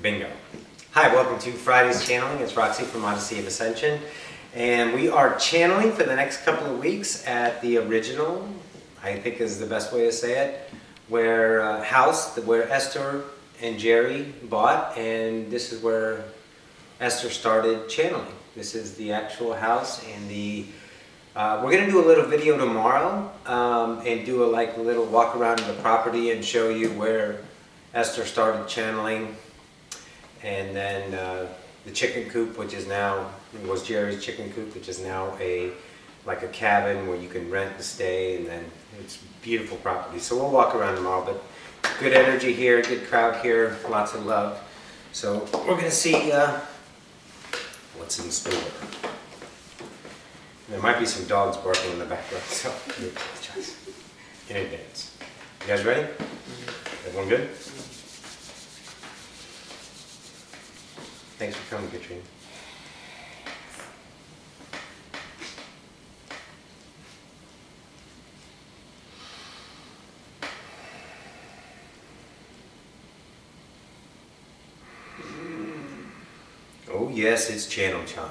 Bingo. Hi, welcome to Friday's Channeling. It's Roxy from Odyssey of Ascension. And we are channeling for the next couple of weeks at the original, I think is the best way to say it, house where Esther and Jerry bought. And this is where Esther started channeling. This is the actual house, and we're going to do a little video tomorrow and do a little walk around the property and show you where Esther started channeling. And then the chicken coop, which is now, was Jerry's chicken coop, which is now like a cabin where you can rent and stay, and then it's beautiful property. So we'll walk around tomorrow, but good energy here, good crowd here, lots of love. So we're going to see what's in store. There might be some dogs barking in the background, so I apologize in advance. You guys ready? Everyone good? Thanks for coming, Katrina. Oh yes, it's channel time.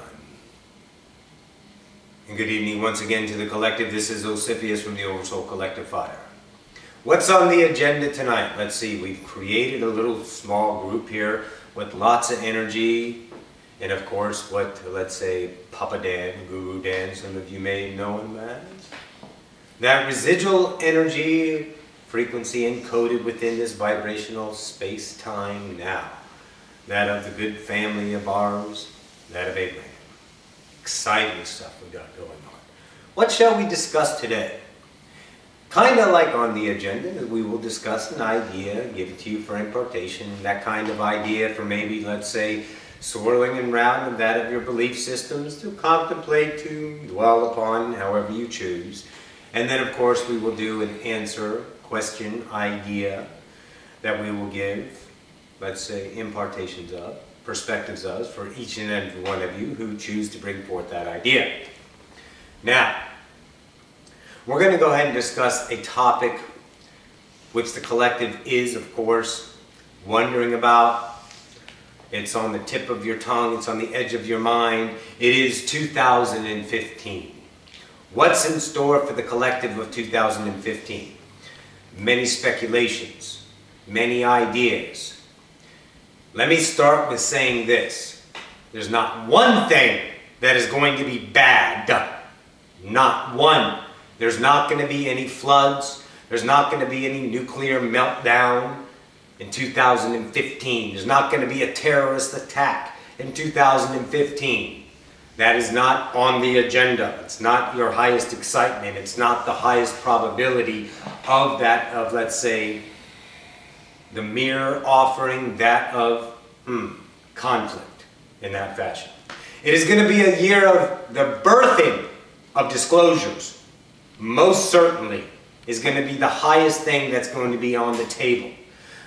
And good evening once again to the collective. This is Ocyphius from the Oversoul Collective Fire. What's on the agenda tonight? Let's see, we've created a little small group here with lots of energy, and of course what, let's say, Papa Dan, Guru Dan, some of you may know him as. That residual energy frequency encoded within this vibrational space-time now. That of the good family of ours, that of Abraham. Exciting stuff we got going on. What shall we discuss today? Kind of like on the agenda, we will discuss an idea, give it to you for impartation, that kind of idea for maybe, let's say, swirling around in that of your belief systems to contemplate, to dwell upon, however you choose. And then, of course, we will do an answer, question, idea that we will give, let's say, impartations of, perspectives of, for each and every one of you who choose to bring forth that idea. Now, we're going to go ahead and discuss a topic which the collective is, of course, wondering about. It's on the tip of your tongue. It's on the edge of your mind. It is 2015. What's in store for the collective of 2015? Many speculations, many ideas. Let me start with saying this. There's not one thing that is going to be bad. Not one. There's not going to be any floods. There's not going to be any nuclear meltdown in 2015. There's not going to be a terrorist attack in 2015. That is not on the agenda. It's not your highest excitement. It's not the highest probability of that, of, let's say, the mere offering that of conflict in that fashion. It is going to be a year of the birthing of disclosures. Most certainly is going to be the highest thing that's going to be on the table.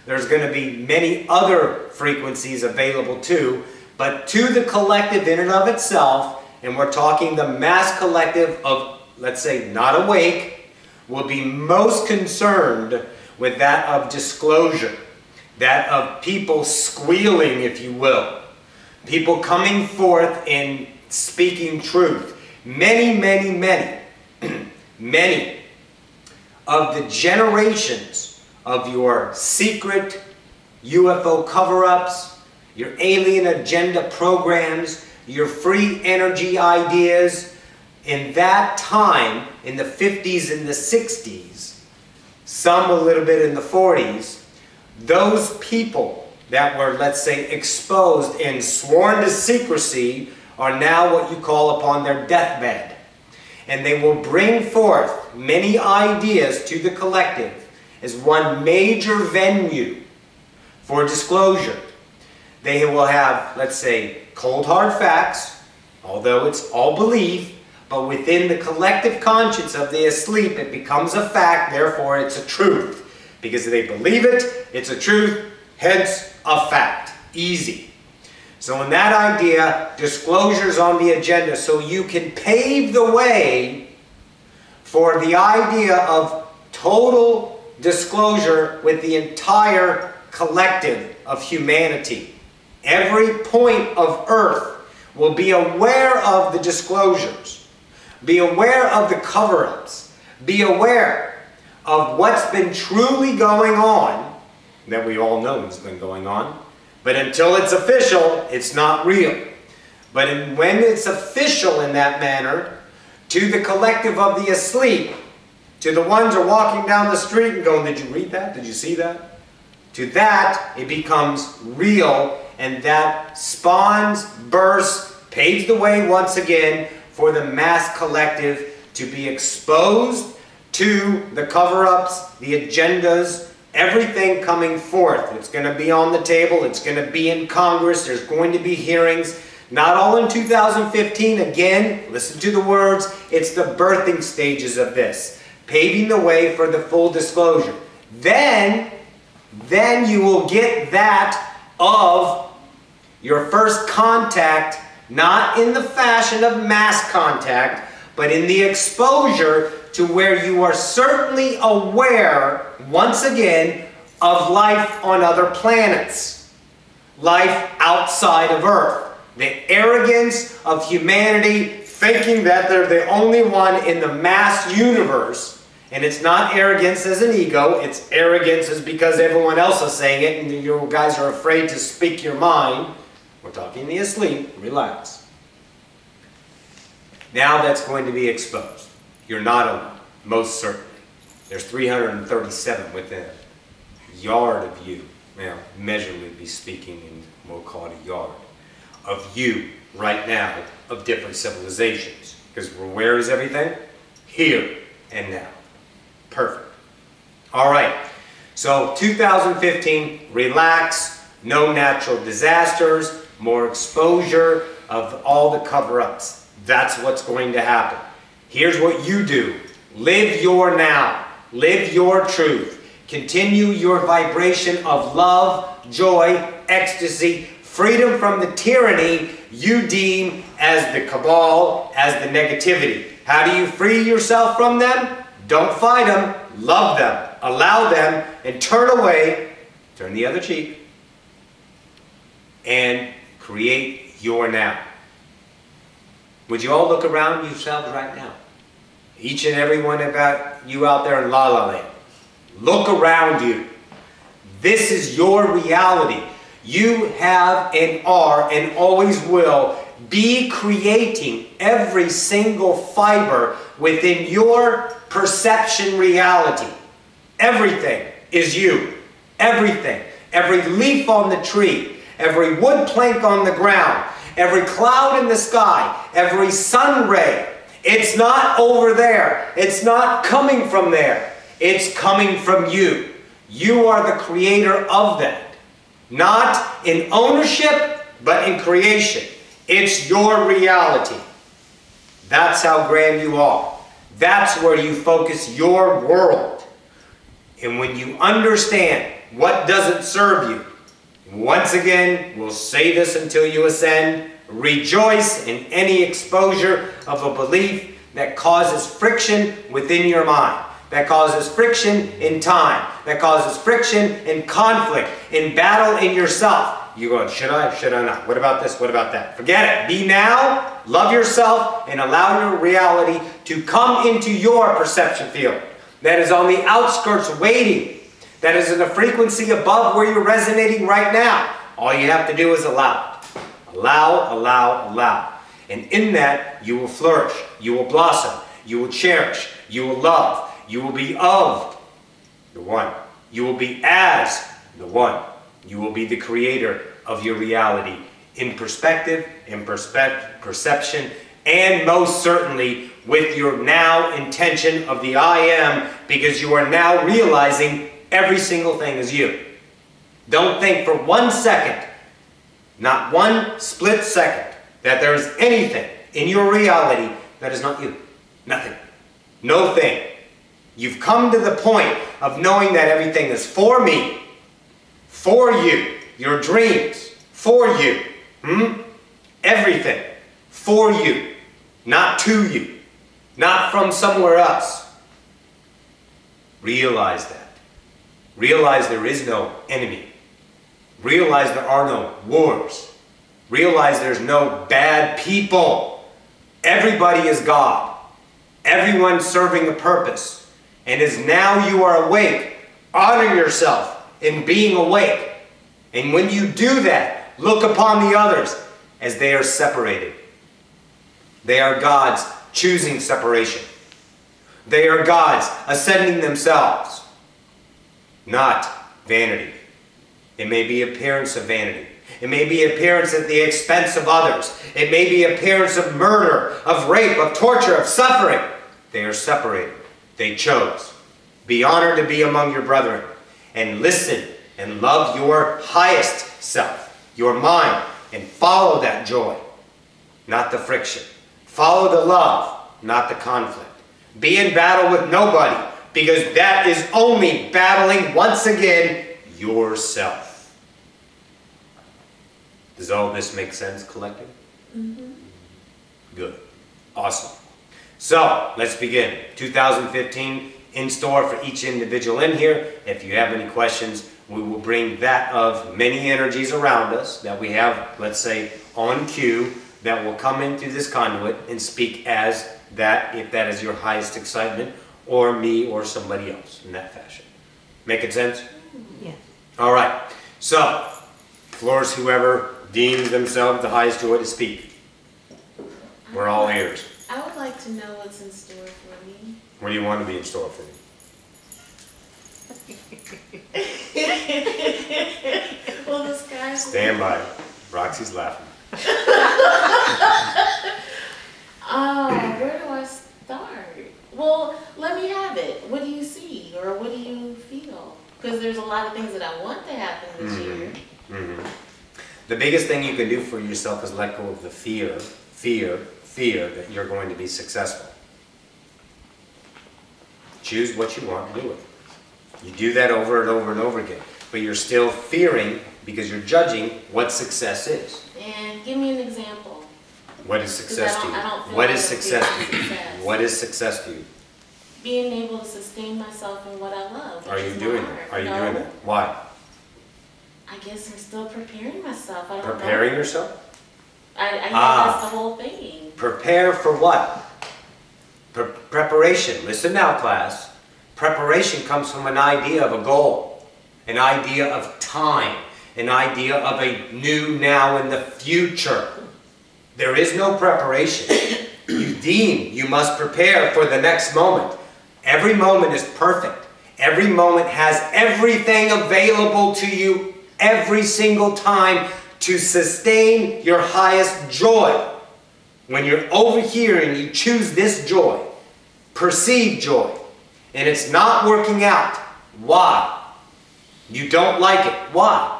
There's going to be many other frequencies available too, but to the collective in and of itself, and we're talking the mass collective of, let's say, not awake, will be most concerned with that of disclosure, that of people squealing, if you will, people coming forth and speaking truth. Many, many, many many of the generations of your secret UFO cover-ups, your alien agenda programs, your free energy ideas, in that time, in the 50s and the 60s, some a little bit in the 40s, those people that were, let's say, exposed and sworn to secrecy are now what you call upon their deathbed. And they will bring forth many ideas to the collective as one major venue for disclosure. They will have, let's say, cold hard facts, although it's all belief, but within the collective conscience of the asleep it becomes a fact, therefore it's a truth. Because if they believe it, it's a truth, hence a fact. Easy. So in that idea, disclosures on the agenda, so you can pave the way for the idea of total disclosure with the entire collective of humanity. every point of Earth will be aware of the disclosures, be aware of the cover-ups, be aware of what's been truly going on, that we all know has been going on, but until it's official, it's not real. But when it's official in that manner, to the collective of the asleep, to the ones who are walking down the street and going, did you read that? Did you see that? To that, it becomes real, and that spawns, bursts, paves the way once again for the mass collective to be exposed to the cover-ups, the agendas, everything coming forth. It's going to be on the table. It's going to be in Congress. There's going to be hearings. Not all in 2015. Again, listen to the words. It's the birthing stages of this, paving the way for the full disclosure. Then you will get that of your first contact, not in the fashion of mass contact, but in the exposure to where you are certainly aware, once again, of life on other planets, life outside of Earth. The arrogance of humanity thinking that they're the only one in the mass universe. And it's not arrogance as an ego, it's arrogance as because everyone else is saying it and you guys are afraid to speak your mind. We're talking the asleep, relax. Now that's going to be exposed. You're not alone, most certainly. There's 337 within a yard of you. Now, measurably be speaking in, we'll call it a yard, of you right now, of different civilizations. Because where is everything? Here and now. Perfect. All right. So 2015, relax, no natural disasters, more exposure of all the cover-ups. That's what's going to happen. Here's what you do. Live your now. Live your truth. Continue your vibration of love, joy, ecstasy, freedom from the tyranny you deem as the cabal, as the negativity. How do you free yourself from them? Don't fight them. Love them. Allow them and turn away. Turn the other cheek. And create your now. Would you all look around yourselves right now? Each and every one about you out there in La La Land. Look around you. This is your reality. You have and are and always will be creating every single fiber within your perception reality. Everything is you. Everything. Every leaf on the tree. Every wood plank on the ground. Every cloud in the sky. Every sun ray. It's not over there. It's not coming from there. It's coming from you. You are the creator of that. Not in ownership, but in creation. It's your reality. That's how grand you are. That's where you focus your world. And when you understand what doesn't serve you, once again, we'll say this until you ascend, rejoice in any exposure of a belief that causes friction within your mind, that causes friction in time, that causes friction in conflict, in battle in yourself. You're going, should I? Should I not? What about this? What about that? Forget it. Be now, love yourself, and allow your reality to come into your perception field. That is on the outskirts waiting. That is in a frequency above where you're resonating right now. All you have to do is allow it. Allow, allow, allow. And in that, you will flourish. You will blossom. You will cherish. You will love. You will be of the one. You will be as the one. You will be the creator of your reality in perspective, in perception, and most certainly with your now intention of the I am, because you are now realizing every single thing is you. Don't think for 1 second, not one split second, that there is anything in your reality that is not you. Nothing. No thing. You've come to the point of knowing that everything is for me, for you, your dreams, for you. Everything for you, not to you, not from somewhere else. Realize that. Realize there is no enemy. Realize there are no wars. Realize there's no bad people. Everybody is God. Everyone serving a purpose. And as now you are awake, honor yourself in being awake. And when you do that, look upon the others as they are separated. They are gods choosing separation. They are gods ascending themselves, not vanity. It may be appearance of vanity. It may be appearance at the expense of others. It may be appearance of murder, of rape, of torture, of suffering. They are separated. They chose. Be honored to be among your brethren. And listen and love your highest self, your mind, and follow that joy, not the friction. Follow the love, not the conflict. Be in battle with nobody, because that is only battling, once again, yourself. Does all this make sense, collective? Mm-hmm. Good. Awesome. So, let's begin. 2015 in store for each individual in here. If you have any questions, we will bring that of many energies around us that we have, let's say, on cue, that will come in through this conduit and speak as that, if that is your highest excitement, or me or somebody else in that fashion. Making sense? Yeah. All right. So, floor is whoever deems themselves the highest joy to speak. We're all ears. I would like to know what's in store for me. What do you want to be in store for me? Well, the sky's... Stand by. Roxy's laughing. Where do I start? Well, let me have it. What do you see, or what do you feel? Because there's a lot of things that I want to happen this year. Mm-hmm. The biggest thing you can do for yourself is let go of the fear that you're going to be successful. Choose what you want and do it. You do that over and over and over again. But you're still fearing because you're judging what success is. And give me an example. What is success to you? What is success to you? What is success to you? Being able to sustain myself in what I love. Are you doing that? Are you doing that? Why? I guess I'm still preparing myself. I don't Preparing know. yourself? I think that's the whole thing. Prepare for what? Preparation. Listen now, class. Preparation comes from an idea of a goal, an idea of time, an idea of a new now in the future. There is no preparation. You must prepare for the next moment. Every moment is perfect. Every moment has everything available to you every single time to sustain your highest joy. When you're over here and you choose this joy, perceived joy, and it's not working out, why? You don't like it. Why?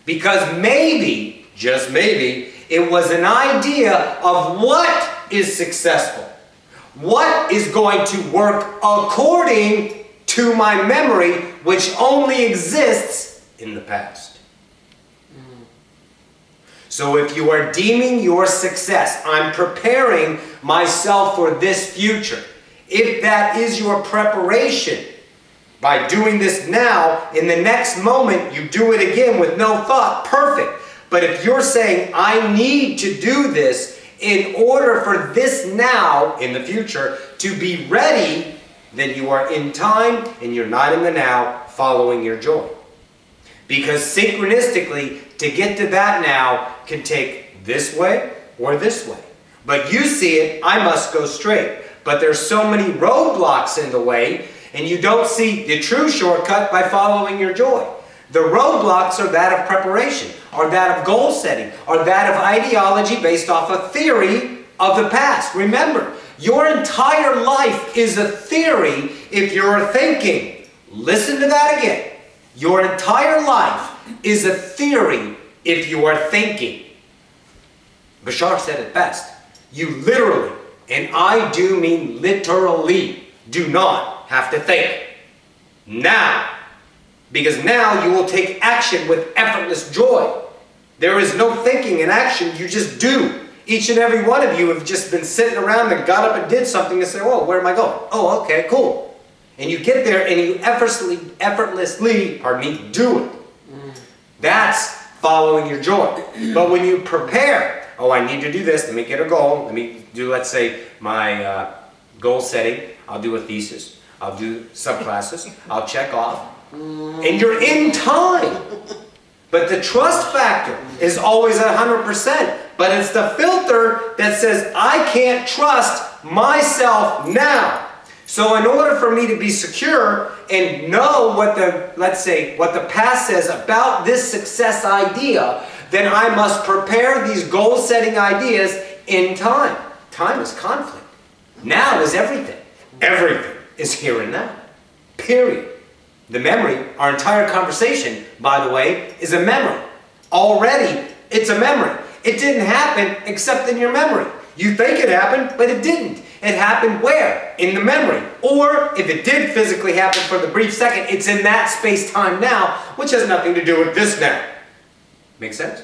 Because maybe, just maybe, it was an idea of what is successful. What is going to work according to my memory, which only exists in the past. So if you are deeming your success, I'm preparing myself for this future. If that is your preparation, by doing this now, in the next moment you do it again with no thought, perfect. But if you're saying, I need to do this in order for this now, in the future, to be ready, then you are in time and you're not in the now, following your joy. Because synchronistically, to get to that now can take this way or this way. But you see it, I must go straight. But there's so many roadblocks in the way, and you don't see the true shortcut by following your joy. The roadblocks are that of preparation, or that of goal setting, or that of ideology based off a theory of the past. Remember, your entire life is a theory if you're thinking. Listen to that again. Your entire life is a theory if you are thinking. Bashar said it best. You literally, and I do mean literally, do not have to think. Now. Because now you will take action with effortless joy. There is no thinking in action, you just do. Each and every one of you have just been sitting around and got up and did something and say, oh, where am I going? Oh, okay, cool. And you get there and you effortlessly, do it. That's following your joy. But when you prepare, oh, I need to do this, let me get a goal, let me do, let's say, my goal setting, I'll do a thesis, I'll do subclasses, I'll check off, and you're in time. But the trust factor is always 100%, but it's the filter that says, I can't trust myself now. So in order for me to be secure and know what the, let's say, what the past says about this success idea, then I must prepare these goal-setting ideas in time. Time is conflict. Now is everything. Everything is here and now. Period. The memory, our entire conversation, by the way, is a memory. Already, it's a memory. It didn't happen except in your memory. You think it happened, but it didn't. It happened where? In the memory. Or, if it did physically happen for the brief second, it's in that space-time now, which has nothing to do with this now. Make sense?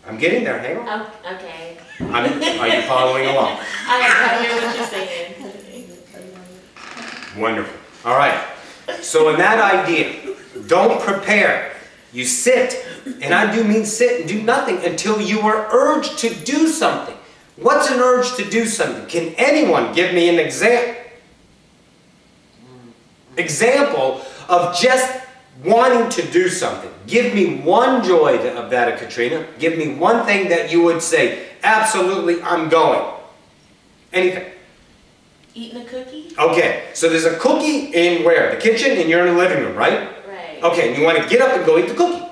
I'm getting there, hang on. Oh, okay. Are you following along? I hear what you're saying. Wonderful. All right. So in that idea, don't prepare. You sit, and I do mean sit and do nothing until you are urged to do something. What's an urge to do something? Can anyone give me an example of just wanting to do something? Give me one joy of that, Katrina. Give me one thing that you would say, absolutely, I'm going. Anything. Eating a cookie? Okay, so there's a cookie in where? The kitchen, and you're in the living room, right? Right. Okay, and you want to get up and go eat the cookie.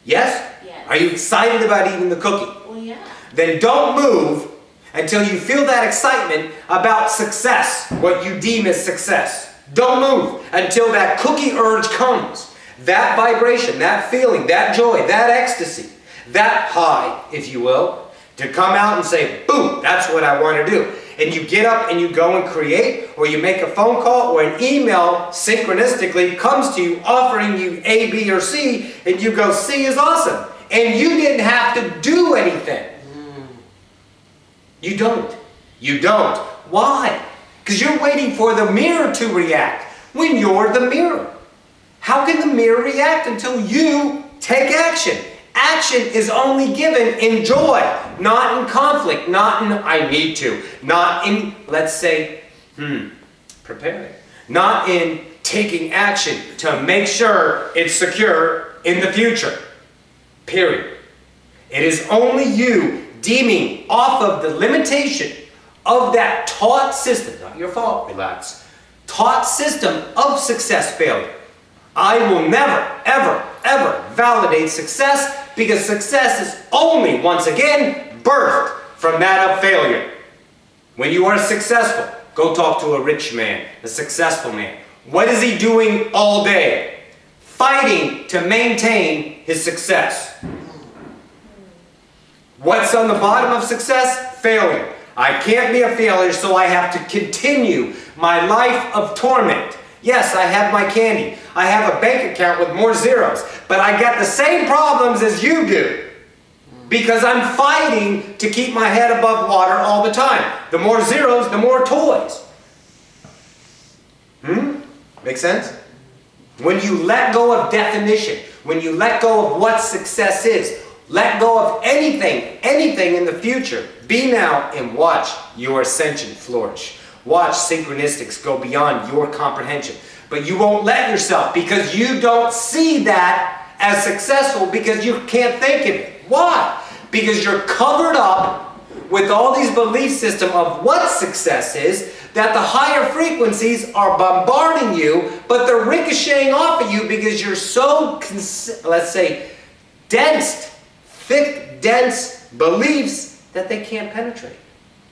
Yes? Yes. Are you excited about eating the cookie? Well, yeah. Then don't move until you feel that excitement about success, what you deem as success. Don't move until that cookie urge comes. That vibration, that feeling, that joy, that ecstasy, that high, if you will, to come out and say, boom, that's what I want to do. And you get up and you go and create, or you make a phone call, or an email synchronistically comes to you offering you A, B, or C, and you go, C is awesome. And you didn't have to do anything. You don't. You don't. Why? Because you're waiting for the mirror to react when you're the mirror. How can the mirror react until you take action? Action is only given in joy, not in conflict, not in I need to, not in, let's say, preparing, not in taking action to make sure it's secure in the future. Period. It is only you deeming off of the limitation of that taught system, not your fault, relax, taught system of success failure. I will never, ever, ever validate success, because success is only, once again, birthed from that of failure. When you are successful, go talk to a rich man, a successful man. What is he doing all day? Fighting to maintain his success. What's on the bottom of success? Failure. I can't be a failure, so I have to continue my life of torment. Yes, I have my candy. I have a bank account with more zeros. But I got the same problems as you do. Because I'm fighting to keep my head above water all the time. The more zeros, the more toys. Make sense? When you let go of definition, when you let go of what success is, let go of anything in the future, be now and watch your ascension flourish. Watch synchronicities go beyond your comprehension. But you won't let yourself, because you don't see that as successful, because you can't think of it. Why? Because you're covered up with all these belief systems of what success is, that the higher frequencies are bombarding you, but they're ricocheting off of you because you're so, let's say, dense, thick, dense beliefs that they can't penetrate.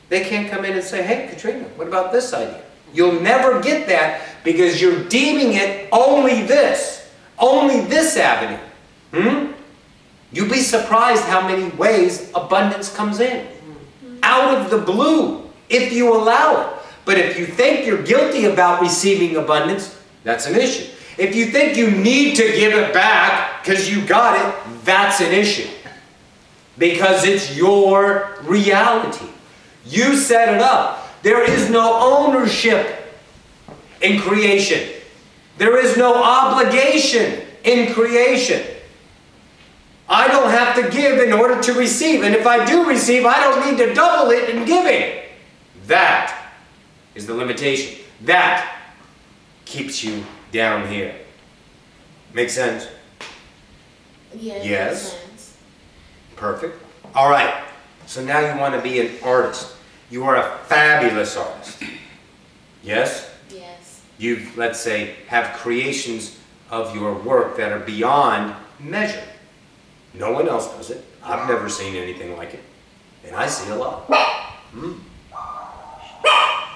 They can't come in and say, hey, Katrina, what about this idea? You'll never get that because you're deeming it only this avenue. You'll be surprised how many ways abundance comes in. Out of the blue, if you allow it. But if you think you're guilty about receiving abundance, that's an issue. If you think you need to give it back because you got it, that's an issue. Because it's your reality. You set it up. There is no ownership in creation. There is no obligation in creation. I don't have to give in order to receive. And if I do receive, I don't need to double it in giving. That is the limitation. That keeps you down here. Make sense? Yeah, yes. makes sense. Perfect. All right. So now you want to be an artist. You are a fabulous artist. Yes? Yes. You, let's say, have creations of your work that are beyond measure. No one else does it. I've never seen anything like it. And I see a lot.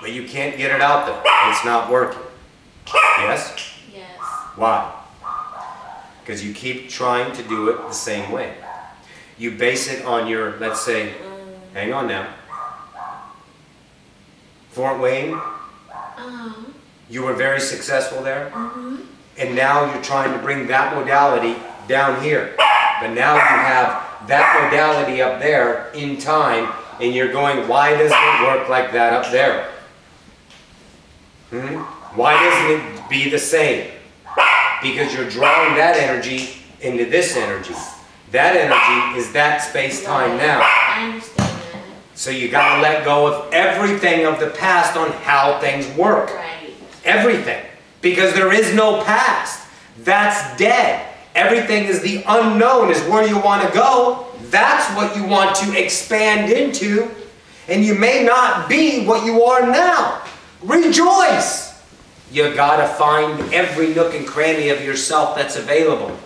But you can't get it out there. It's not working. Yes? Yes. Why? Because you keep trying to do it the same way. You base it on your, let's say, hang on now. Fort Wayne, you were very successful there. And now you're trying to bring that modality down here. But now you have that modality up there in time, and you're going, why doesn't it work like that up there? Why doesn't it be the same? Because you're drawing that energy into this energy. That energy is that space-time now. I understand that. So you got to let go of everything of the past on how things work. Right. Everything. Because there is no past. That's dead. Everything is the unknown, is where you want to go. That's what you want to expand into. And you may not be what you are now. Rejoice! You got to find every nook and cranny of yourself that's available.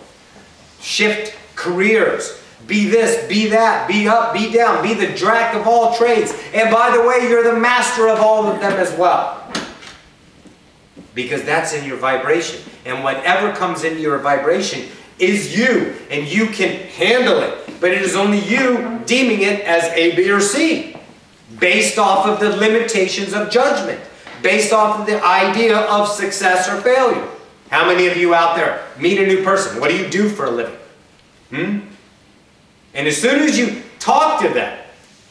Shift careers. Be this, be that, be up, be down, be the jack of all trades. And by the way, you're the master of all of them as well. Because that's in your vibration. And whatever comes into your vibration is you. And you can handle it. But it is only you deeming it as A, B, or C. Based off of the limitations of judgment. Based off of the idea of success or failure. How many of you out there meet a new person? What do you do for a living? And as soon as you talk to them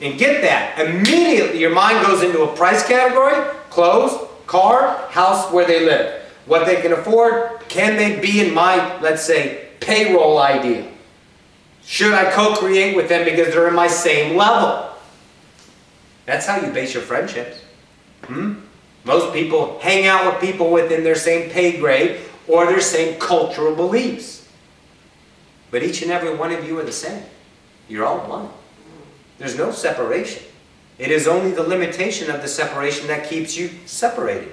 and get that, immediately your mind goes into a price category, clothes, car, house, where they live. What they can afford, can they be in my, let's say, payroll idea? Should I co-create with them because they're in my same level? That's how you base your friendships. Most people hang out with people within their same pay grade or their same cultural beliefs. But each and every one of you are the same. You're all one. There's no separation. It is only the limitation of the separation that keeps you separated.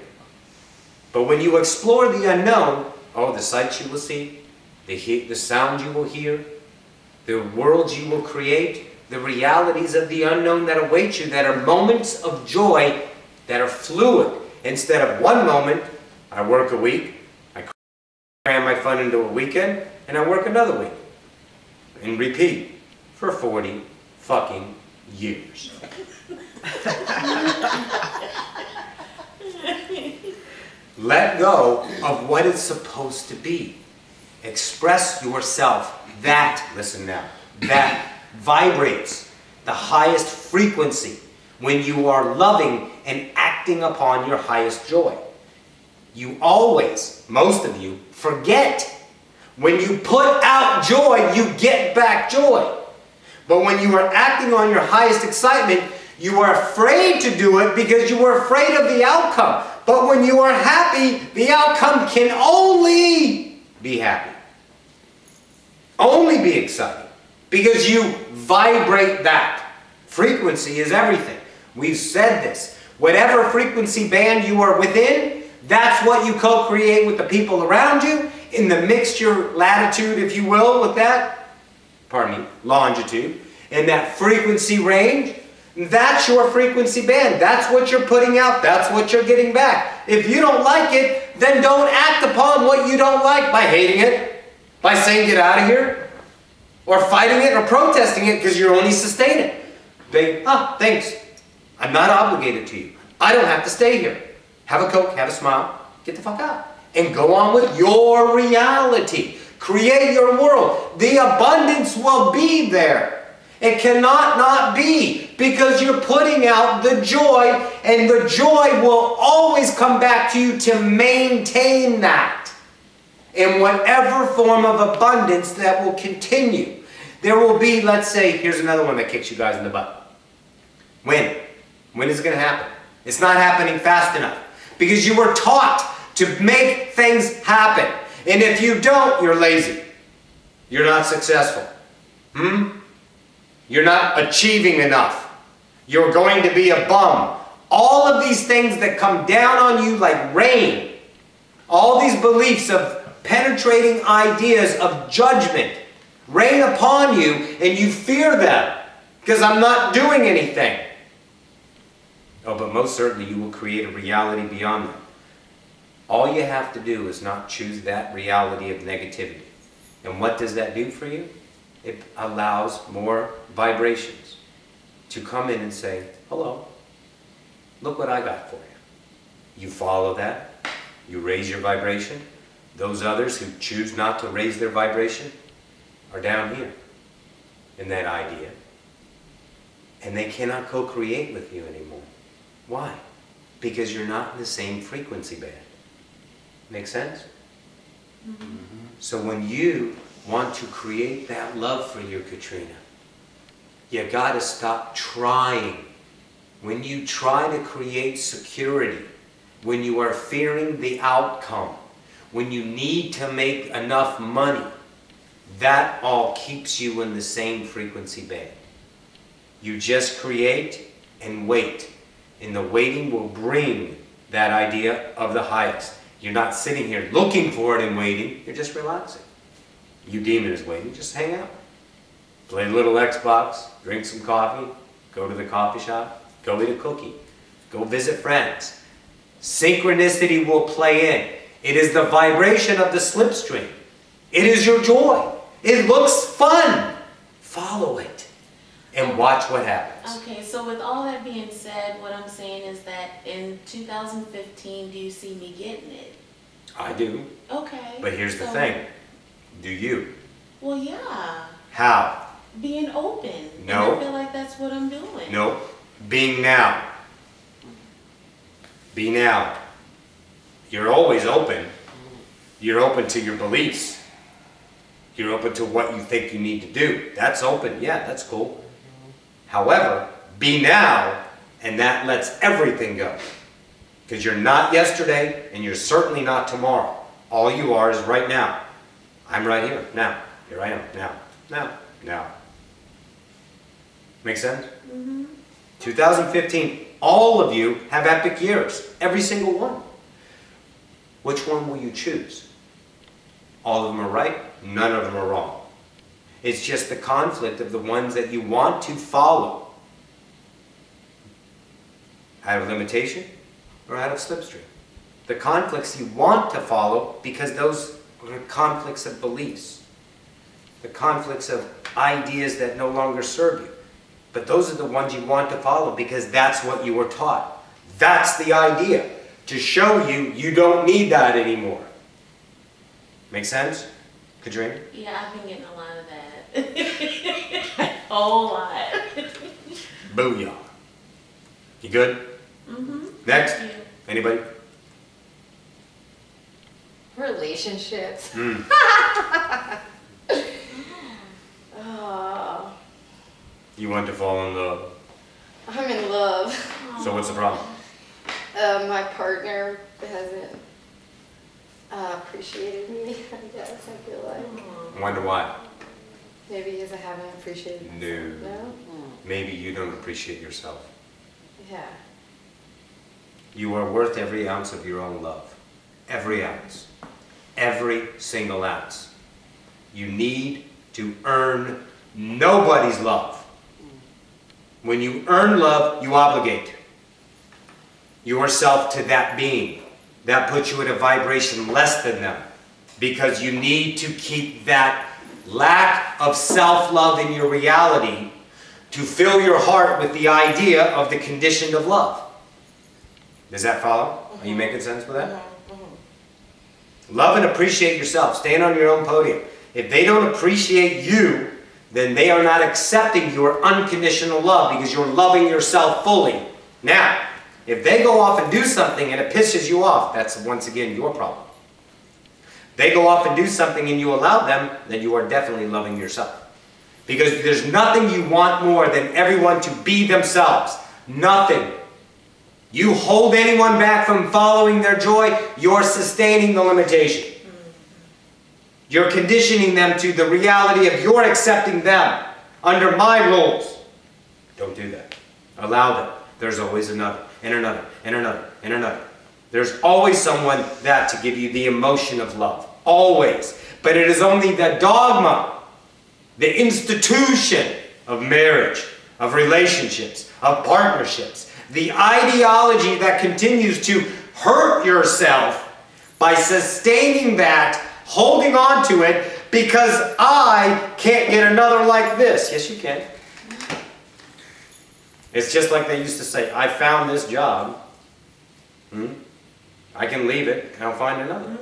But when you explore the unknown, oh, the sights you will see, the sound you will hear, the worlds you will create, the realities of the unknown that await you, that are moments of joy, that are fluid. Instead of one moment, I work a week, I cram my fun into a weekend, and I work another week. And repeat for 40 fucking years. Let go of what it's supposed to be. Express yourself. That, listen now, that vibrates the highest frequency when you are loving and acting upon your highest joy. You always, most of you, forget. When you put out joy, you get back joy. But when you are acting on your highest excitement, you are afraid to do it because you are afraid of the outcome. But when you are happy, the outcome can only be happy. Only be exciting. Because you vibrate that. Frequency is everything. We've said this. Whatever frequency band you are within, that's what you co-create with the people around you, in the mixture latitude, if you will, with that, longitude, in that frequency range. That's your frequency band. That's what you're putting out. That's what you're getting back. If you don't like it, then don't act upon what you don't like by hating it, by saying get out of here, or fighting it or protesting it because you're only sustaining it. Thanks. I'm not obligated to you. I don't have to stay here. Have a Coke, have a smile, get the fuck out. And go on with your reality. Create your world. The abundance will be there. It cannot not be because you're putting out the joy, and the joy will always come back to you to maintain that in whatever form of abundance that will continue. There will be, let's say, here's another one that kicks you guys in the butt. When? When is it going to happen? It's not happening fast enough. Because you were taught to make things happen. And if you don't, you're lazy. You're not successful. You're not achieving enough. You're going to be a bum. All of these things that come down on you like rain. All these beliefs of penetrating ideas of judgment rain upon you, and you fear them because I'm not doing anything. Oh, but most certainly you will create a reality beyond them. All you have to do is not choose that reality of negativity. And what does that do for you? It allows more vibrations to come in and say, hello, look what I got for you. You follow that. You raise your vibration. Those others who choose not to raise their vibration are down here in that idea. And they cannot co-create with you anymore. Why? Because you're not in the same frequency band. Make sense? So when you want to create that love for your Katrina, you got to stop trying. When you try to create security, when you are fearing the outcome, when you need to make enough money, that all keeps you in the same frequency band. You just create and wait. And the waiting will bring that idea of the highest. You're not sitting here looking for it and waiting. You're just relaxing. You demon is waiting. Just hang out. Play a little Xbox. Drink some coffee. Go to the coffee shop. Go eat a cookie. Go visit friends. Synchronicity will play in. It is the vibration of the slipstream. It is your joy. It looks fun. Follow it. And watch what happens. Okay, so with all that being said, what I'm saying is that in 2015, do you see me getting it? I do. Okay. But here's the thing. Do you? Well, yeah. How? Being open. No. And I feel like that's what I'm doing. No. Being now. Be now. You're always open. You're open to your beliefs. You're open to what you think you need to do. That's open. Yeah, that's cool. However, be now, and that lets everything go. Because you're not yesterday, and you're certainly not tomorrow. All you are is right now. I'm right here, now. Here I am, now. Make sense? 2015, all of you have epic years. Every single one. Which one will you choose? All of them are right, none of them are wrong. It's just the conflict of the ones that you want to follow. Out of limitation or out of slipstream. The conflicts you want to follow because those are conflicts of beliefs. The conflicts of ideas that no longer serve you. But those are the ones you want to follow because that's what you were taught. That's the idea. To show you, you don't need that anymore. Make sense? Katrina? Yeah, I've been getting a lot of that. A whole lot. Booyah. You good? Next? Thank you. Anybody? Relationships. You want to fall in love. I'm in love. So what's the problem? My partner hasn't appreciated me, I guess, I feel like. Wonder why? Maybe because I haven't appreciated myself. No? Maybe you don't appreciate yourself. Yeah. You are worth every ounce of your own love. Every ounce. Every single ounce. You need to earn nobody's love. When you earn love, you obligate yourself to that being. That puts you at a vibration less than them. Because you need to keep that lack of self-love in your reality to fill your heart with the idea of the condition of love. Does that follow? Are you making sense with that? Love and appreciate yourself. Stand on your own podium. If they don't appreciate you, then they are not accepting your unconditional love because you're loving yourself fully. Now, if they go off and do something and it pisses you off, that's once again your problem. They go off and do something and you allow them, then you are definitely loving yourself. Because there's nothing you want more than everyone to be themselves. Nothing. You hold anyone back from following their joy, you're sustaining the limitation. You're conditioning them to the reality of you're accepting them under my rules. Don't do that. Allow them. There's always another, and another, and another, and another. There's always someone that to give you the emotion of love. Always. But it is only the dogma, the institution of marriage, of relationships, of partnerships, the ideology that continues to hurt yourself by sustaining that, holding on to it, because I can't get another like this. Yes, you can. It's just like they used to say, I found this job. I can leave it and I'll find another.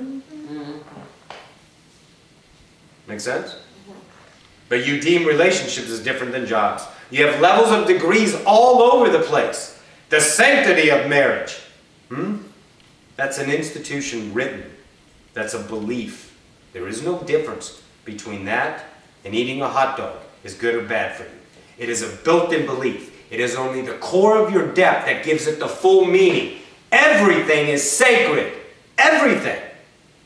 Make sense? But you deem relationships as different than jobs. You have levels of degrees all over the place. The sanctity of marriage. That's an institution written. That's a belief. There is no difference between that and eating a hot dog is good or bad for you. It is a built-in belief. It is only the core of your depth that gives it the full meaning. Everything is sacred. Everything.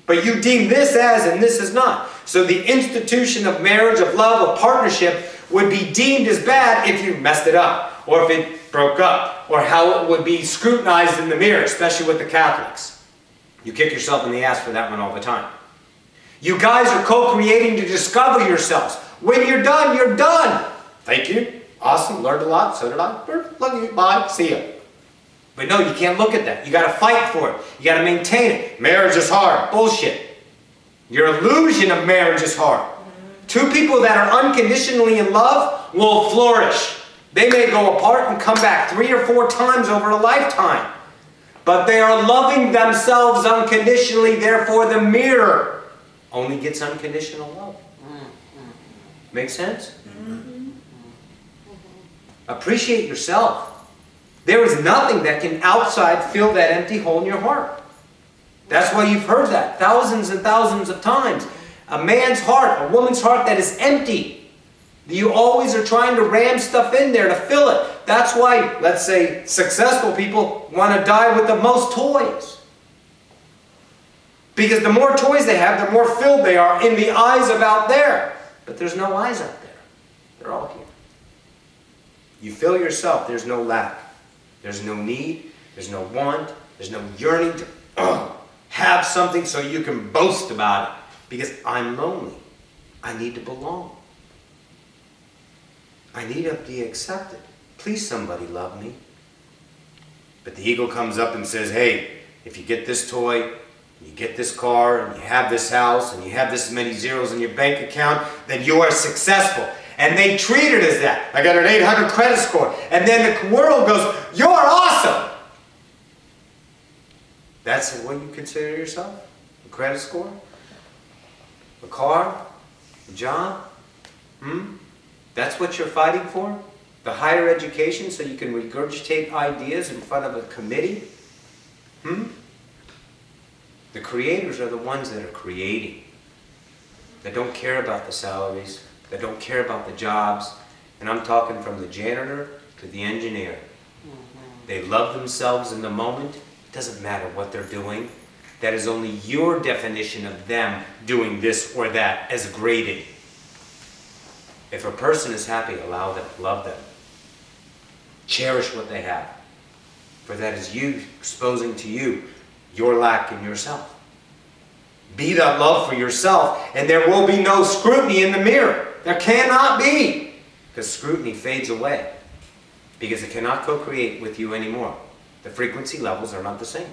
But you deem this as and this is not. So the institution of marriage, of love, of partnership would be deemed as bad if you messed it up, or if it broke up, or how it would be scrutinized in the mirror, especially with the Catholics. You kick yourself in the ass for that one all the time. You guys are co-creating to discover yourselves. When you're done, you're done. Thank you. Awesome. Learned a lot. So did I. Love you. Bye. See ya. But no, you can't look at that. You got to fight for it. You got to maintain it. Marriage is hard. Bullshit. Your illusion of marriage is hard. Two people that are unconditionally in love will flourish. They may go apart and come back 3 or 4 times over a lifetime. But they are loving themselves unconditionally, therefore the mirror only gets unconditional love. Make sense? Appreciate yourself. There is nothing that can outside fill that empty hole in your heart. That's why you've heard that thousands and thousands of times. A man's heart, a woman's heart that is empty. You always are trying to ram stuff in there to fill it. That's why, let's say, successful people want to die with the most toys. Because the more toys they have, the more filled they are in the eyes of out there. But there's no eyes out there. They're all here. You fill yourself, there's no lack. There's no need, there's no want, there's no yearning to have something so you can boast about it. Because I'm lonely. I need to belong. I need to be accepted. Please somebody love me. But the ego comes up and says, hey, if you get this toy, you get this car, and you have this house, and you have this many zeros in your bank account, then you are successful. And they treat it as that. I got an 800 credit score. And then the world goes, you're awesome. That's what you consider yourself? A credit score? A car? A job? That's what you're fighting for? The higher education so you can regurgitate ideas in front of a committee? The creators are the ones that are creating. That don't care about the salaries. That don't care about the jobs. And I'm talking from the janitor to the engineer. They love themselves in the moment. It doesn't matter what they're doing. That is only your definition of them doing this or that as grading. If a person is happy, allow them, love them. Cherish what they have. For that is you exposing to you your lack in yourself. Be that love for yourself, and there will be no scrutiny in the mirror. There cannot be. Because scrutiny fades away. Because it cannot co-create with you anymore. The frequency levels are not the same.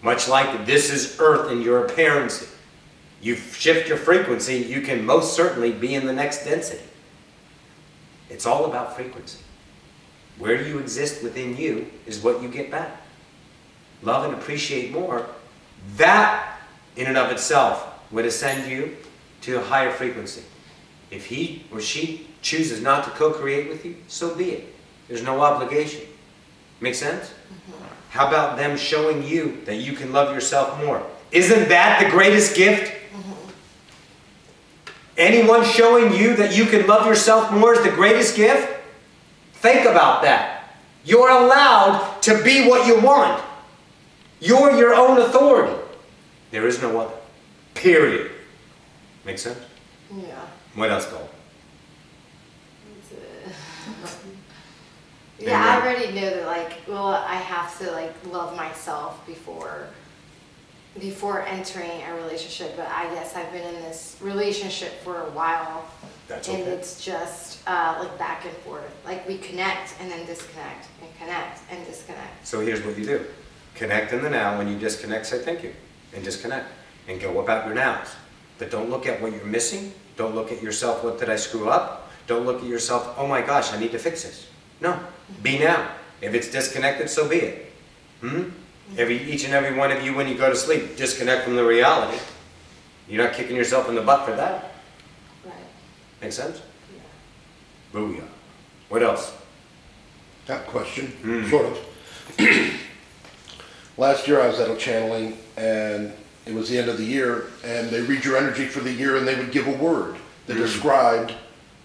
Much like this is earth in your appearance. You shift your frequency, you can most certainly be in the next density. It's all about frequency. Where you exist within you is what you get back. Love and appreciate more. That, in and of itself, would ascend you to a higher frequency. If he or she chooses not to co-create with you, so be it. There's no obligation. Make sense? How about them showing you that you can love yourself more? Isn't that the greatest gift? Anyone showing you that you can love yourself more is the greatest gift? Think about that. You're allowed to be what you want. You're your own authority. There is no other. Period. Make sense? Yeah. What else, Cole? Yeah, I already know that, like, well, I have to, like, love myself before entering a relationship. But I guess I've been in this relationship for a while. That's okay. And it's just, like, back and forth. Like, we connect and then disconnect and connect and disconnect. So here's what you do. Connect in the now. When you disconnect, say thank you. And disconnect. And go about your nows. But don't look at what you're missing. Don't look at yourself, what did I screw up? Don't look at yourself, oh my gosh, I need to fix this. No. Be now. If it's disconnected, so be it. Each and every one of you, when you go to sleep, disconnect from the reality. You're not kicking yourself in the butt for that. Right. Make sense? Yeah. Booyah. What else? Got a question, sort of. Last year I was at a channeling, and it was the end of the year, and they read your energy for the year, and they would give a word that described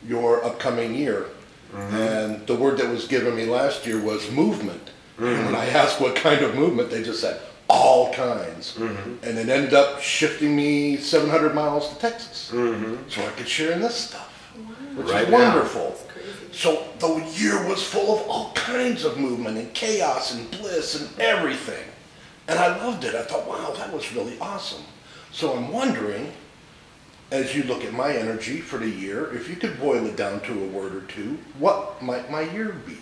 your upcoming year. And the word that was given me last year was movement. And when I asked what kind of movement, they just said, all kinds. And it ended up shifting me 700 miles to Texas. So I could share in this stuff, which is wonderful. So the year was full of all kinds of movement and chaos and bliss and everything. And I loved it. I thought, wow, that was really awesome. So I'm wondering, as you look at my energy for the year, if you could boil it down to a word or two, what might my year be?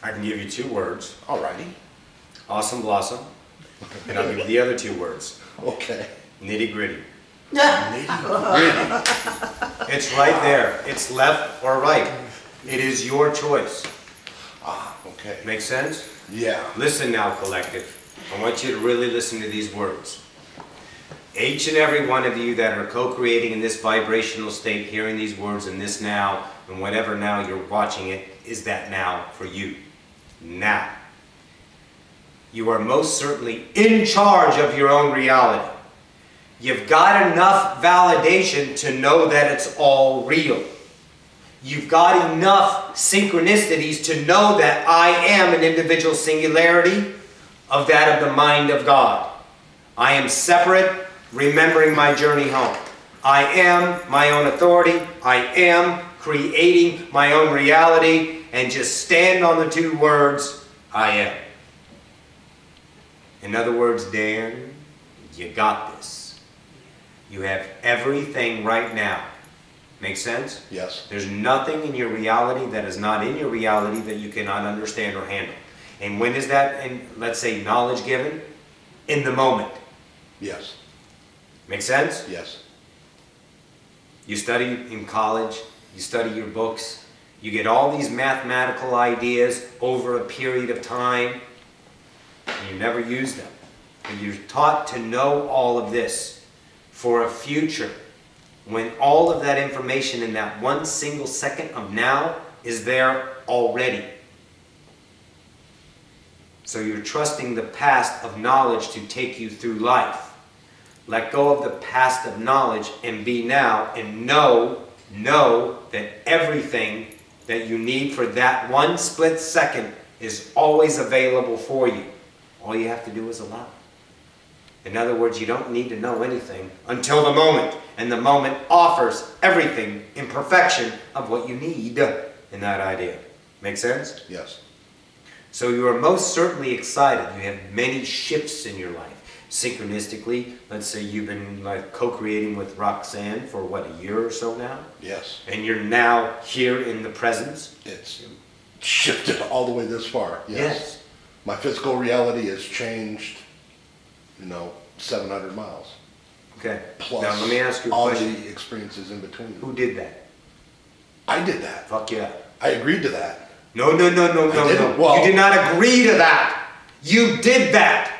I can give you 2 words. Alrighty. Awesome blossom. And I'll give you the other 2 words. Okay. Nitty gritty. Nitty-gritty. It's right there. It's left or right. It is your choice. Okay. Make sense? Yeah. Listen now, collective. I want you to really listen to these words. Each and every one of you that are co-creating in this vibrational state, hearing these words in this now, and whatever now you're watching it, is that now for you. Now. You are most certainly in charge of your own reality. You've got enough validation to know that it's all real. You've got enough synchronicities to know that I am an individual singularity of that of the mind of God. I am separate, remembering my journey home. I am my own authority. I am creating my own reality, and just stand on the 2 words, I am. In other words, Dan, you got this. You have everything right now. Make sense? Yes. There's nothing in your reality that is not in your reality that you cannot understand or handle. And when is that, let's say, knowledge given? In the moment. Yes. Make sense? Yes. You study in college, you study your books, you get all these mathematical ideas over a period of time, and you never use them. And you're taught to know all of this for a future when all of that information in that 1 single second of now is there already. So you're trusting the past of knowledge to take you through life. Let go of the past of knowledge and be now, and know that everything that you need for that 1 split second is always available for you. All you have to do is allow. In other words, you don't need to know anything until the moment. And the moment offers everything in perfection of what you need in that idea. Make sense? Yes. So you are most certainly excited. You have many shifts in your life. Synchronistically, let's say you've been like co-creating with Roxanne for what, a year or so now? Yes. And you're now here in the presence? It's shifted all the way this far. Yes. My physical reality has changed, 700 miles. Okay. Plus now let me ask you a all question. the experiences in between. Who did that? I did that. Fuck yeah. I agreed to that. No. Well, you did not agree to that. You did that.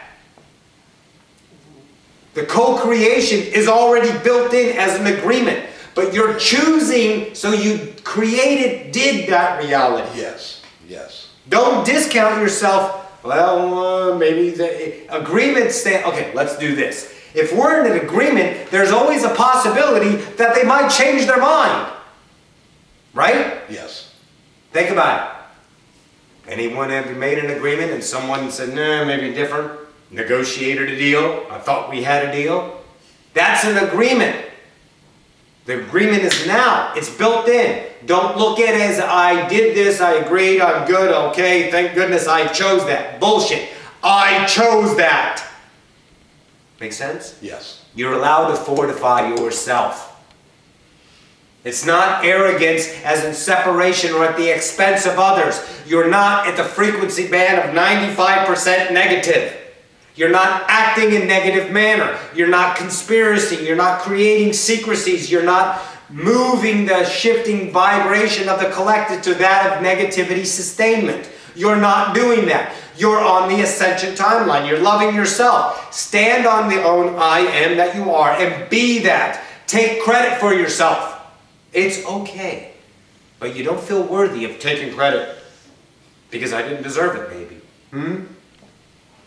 The co-creation is already built in as an agreement. But you're choosing, so you did that reality. Yes. Yes. Don't discount yourself. Well, maybe the agreement stand. Okay, let's do this. If we're in an agreement, there's always a possibility that they might change their mind. Right? Yes. Think about it. Anyone ever made an agreement and someone said, nah, maybe different? Negotiated a deal? I thought we had a deal? That's an agreement. The agreement is now. It's built in. Don't look at it as I did this, I agreed, I'm good, okay, thank goodness I chose that. Bullshit. I chose that. Make sense? Yes. You're allowed to fortify yourself. It's not arrogance as in separation or at the expense of others. You're not at the frequency band of 95% negative. You're not acting in negative manner. You're not conspiracy. You're not creating secrecies. You're not moving the shifting vibration of the collective to that of negativity sustainment. You're not doing that. You're on the Ascension timeline. You're loving yourself. Stand on the own I am that you are and be that. Take credit for yourself. It's okay. But you don't feel worthy of taking credit because I didn't deserve it, maybe.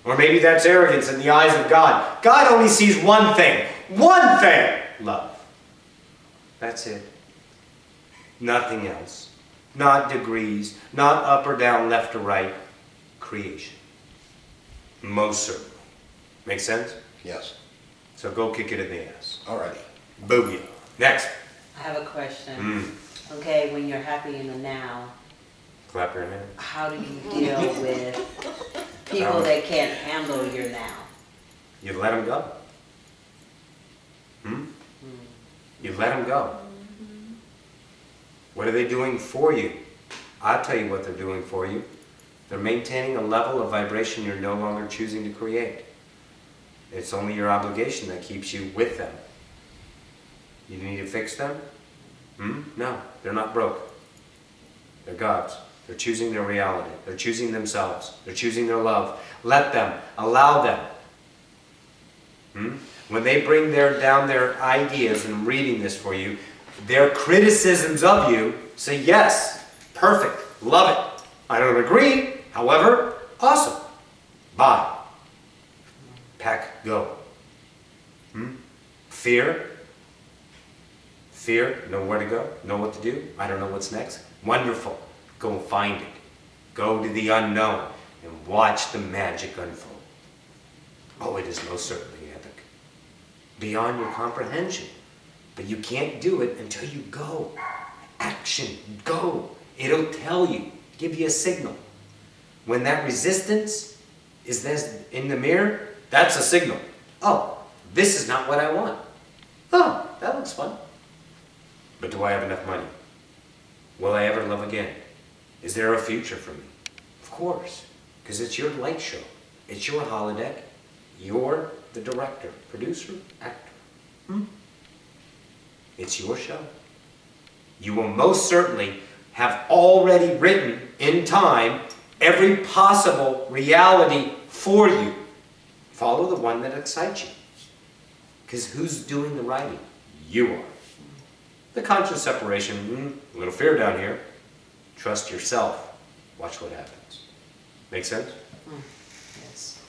Or maybe that's arrogance in the eyes of God. God only sees one thing. One thing. Love. That's it. Nothing else. Not degrees. Not up or down, left or right. Creation. Most certainly. Make sense? Yes. So go kick it in the ass. Alrighty. Booyah. Next. I have a question. Okay, when you're happy in the now, Clap your hands. how do you deal with people that can't handle your now? You let them go. You let them go. What are they doing for you? I'll tell you what they're doing for you. They're maintaining a level of vibration you're no longer choosing to create. It's only your obligation that keeps you with them. You need to fix them? No, they're not broke. They're God's. They're choosing their reality. They're choosing themselves. They're choosing their love. Let them. Allow them. When they bring down their ideas and reading this for you, their criticisms of you, say, yes, perfect, love it. I don't agree, however, awesome. Bye. Pack, go. Fear? Fear, know where to go, know what to do. I don't know what's next. Wonderful. Go find it. Go to the unknown and watch the magic unfold. Oh, it is most certainly epic. Beyond your comprehension. But you can't do it until you go. Action, go. It'll tell you, give you a signal. When that resistance is this in the mirror, that's a signal. Oh, this is not what I want. Oh, that looks fun. But do I have enough money? Will I ever love again? Is there a future for me? Of course, because it's your light show. It's your holodeck. You're the director, producer, actor. It's your show. You will most certainly have already written in time every possible reality for you. Follow the one that excites you. Because who's doing the writing? You are. The conscious separation, a little fear down here. Trust yourself. Watch what happens. Make sense? Yes.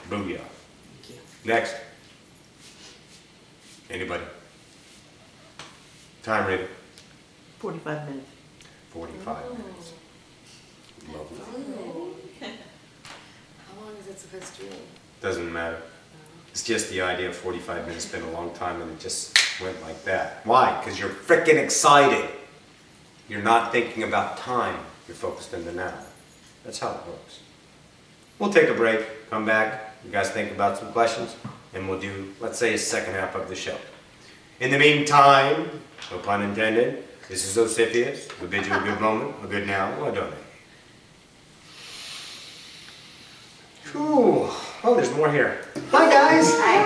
Booyah. Thank you. Next. Anybody? Time reading. 45 minutes. 45 minutes. Lovely. How long is it supposed to be? Doesn't matter. It's just the idea of 45 minutes been a long time and it just went like that. Why? Because you're freaking excited. You're not thinking about time. You're focused in the now. That's how it works. We'll take a break, come back, you guys think about some questions, and we'll do, let's say, a second half of the show. In the meantime, no pun intended, this is Ocyphius. We bid you a good moment, a good now, or a donate. Ooh. Oh, there's more here. Hi, guys. Hi.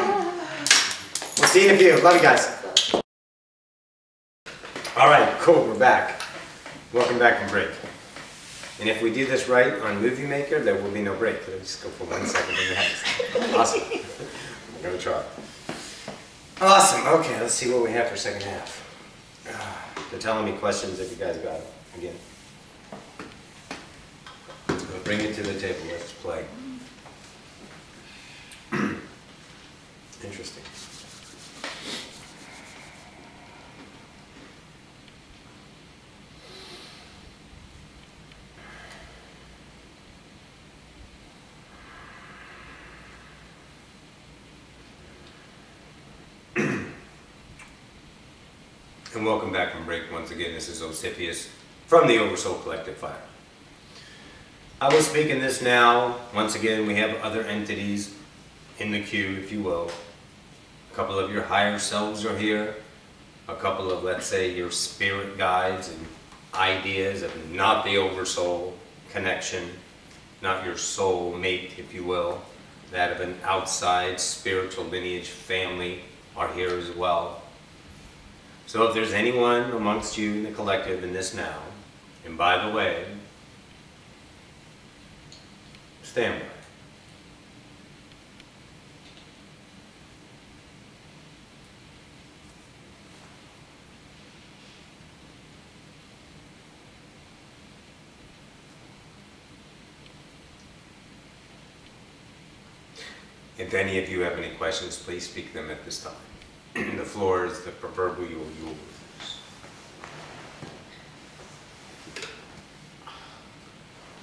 We'll see you in a few. Love you guys. All right, cool. We're back. Welcome back from break. And if we do this right on Movie Maker, there will be no break. It'll just go for 1 second in the next. Awesome. I'm going to try. Awesome. Okay, let's see what we have for second half. They're telling me questions if you guys got it. Again. We'll bring it to the table. Let's play. Interesting. And welcome back from break once again. This is Ocyphius from the Oversoul Collective Fire. I will speak in this now. Once again, we have other entities in the queue, if you will. A couple of your higher selves are here. A couple of, let's say, your spirit guides and ideas of not the Oversoul connection, not your soul mate, if you will. That of an outside spiritual lineage family are here as well. So if there's anyone amongst you in the collective in this now, and by the way, stand by. If any of you have any questions, please speak them at this time. The floor is the proverbial yours.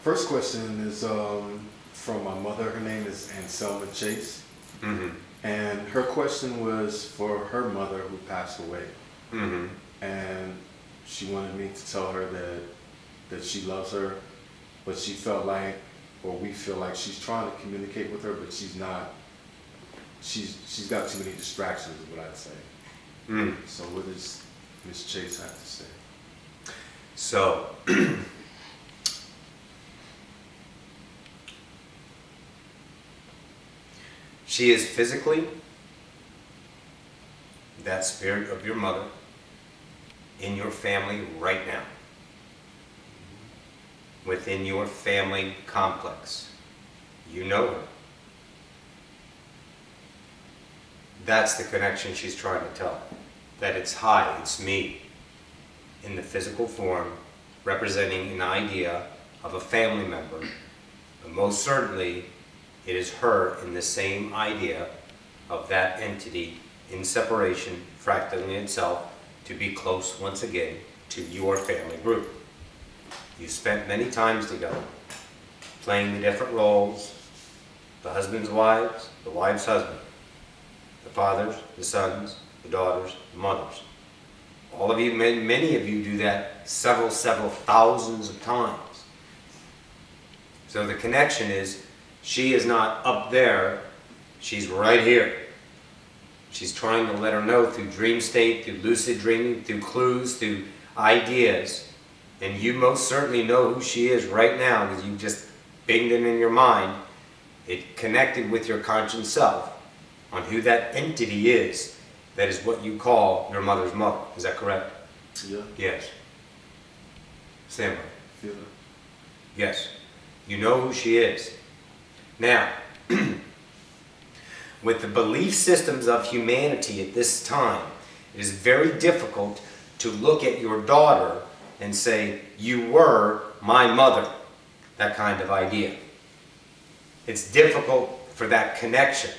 First question is from my mother. Her name is Anselma Chase. Mm-hmm. And her question was for her mother who passed away. Mm-hmm. And she wanted me to tell her that she loves her, but she felt like, or we feel like she's trying to communicate with her, but she's not. She's got too many distractions, is what I'd say. Mm. So what does Ms. Chase have to say? So, she is physically that spirit of your mother in your family right now, within your family complex. You know her. That's the connection she's trying to tell. That it's hi, it's me, in the physical form, representing an idea of a family member. But most certainly, it is her in the same idea of that entity in separation, fractaling itself, to be close once again to your family group. You spent many times together, playing the different roles, the husband's wives, the wife's husband, the fathers, the sons, the daughters, the mothers. All of you, many of you do that several thousands of times. So the connection is, she is not up there, she's right here. She's trying to let her know through dream state, through lucid dreaming, through clues, through ideas. And you most certainly know who she is right now because you just binged it in your mind. It connected with your conscious self on who that entity is. That is what you call your mother's mother. Is that correct? Yeah. Yes. Stand by. Feel it. Yes. You know who she is. Now, with the belief systems of humanity at this time, it is very difficult to look at your daughter and say, you were my mother. That kind of idea. It's difficult for that connection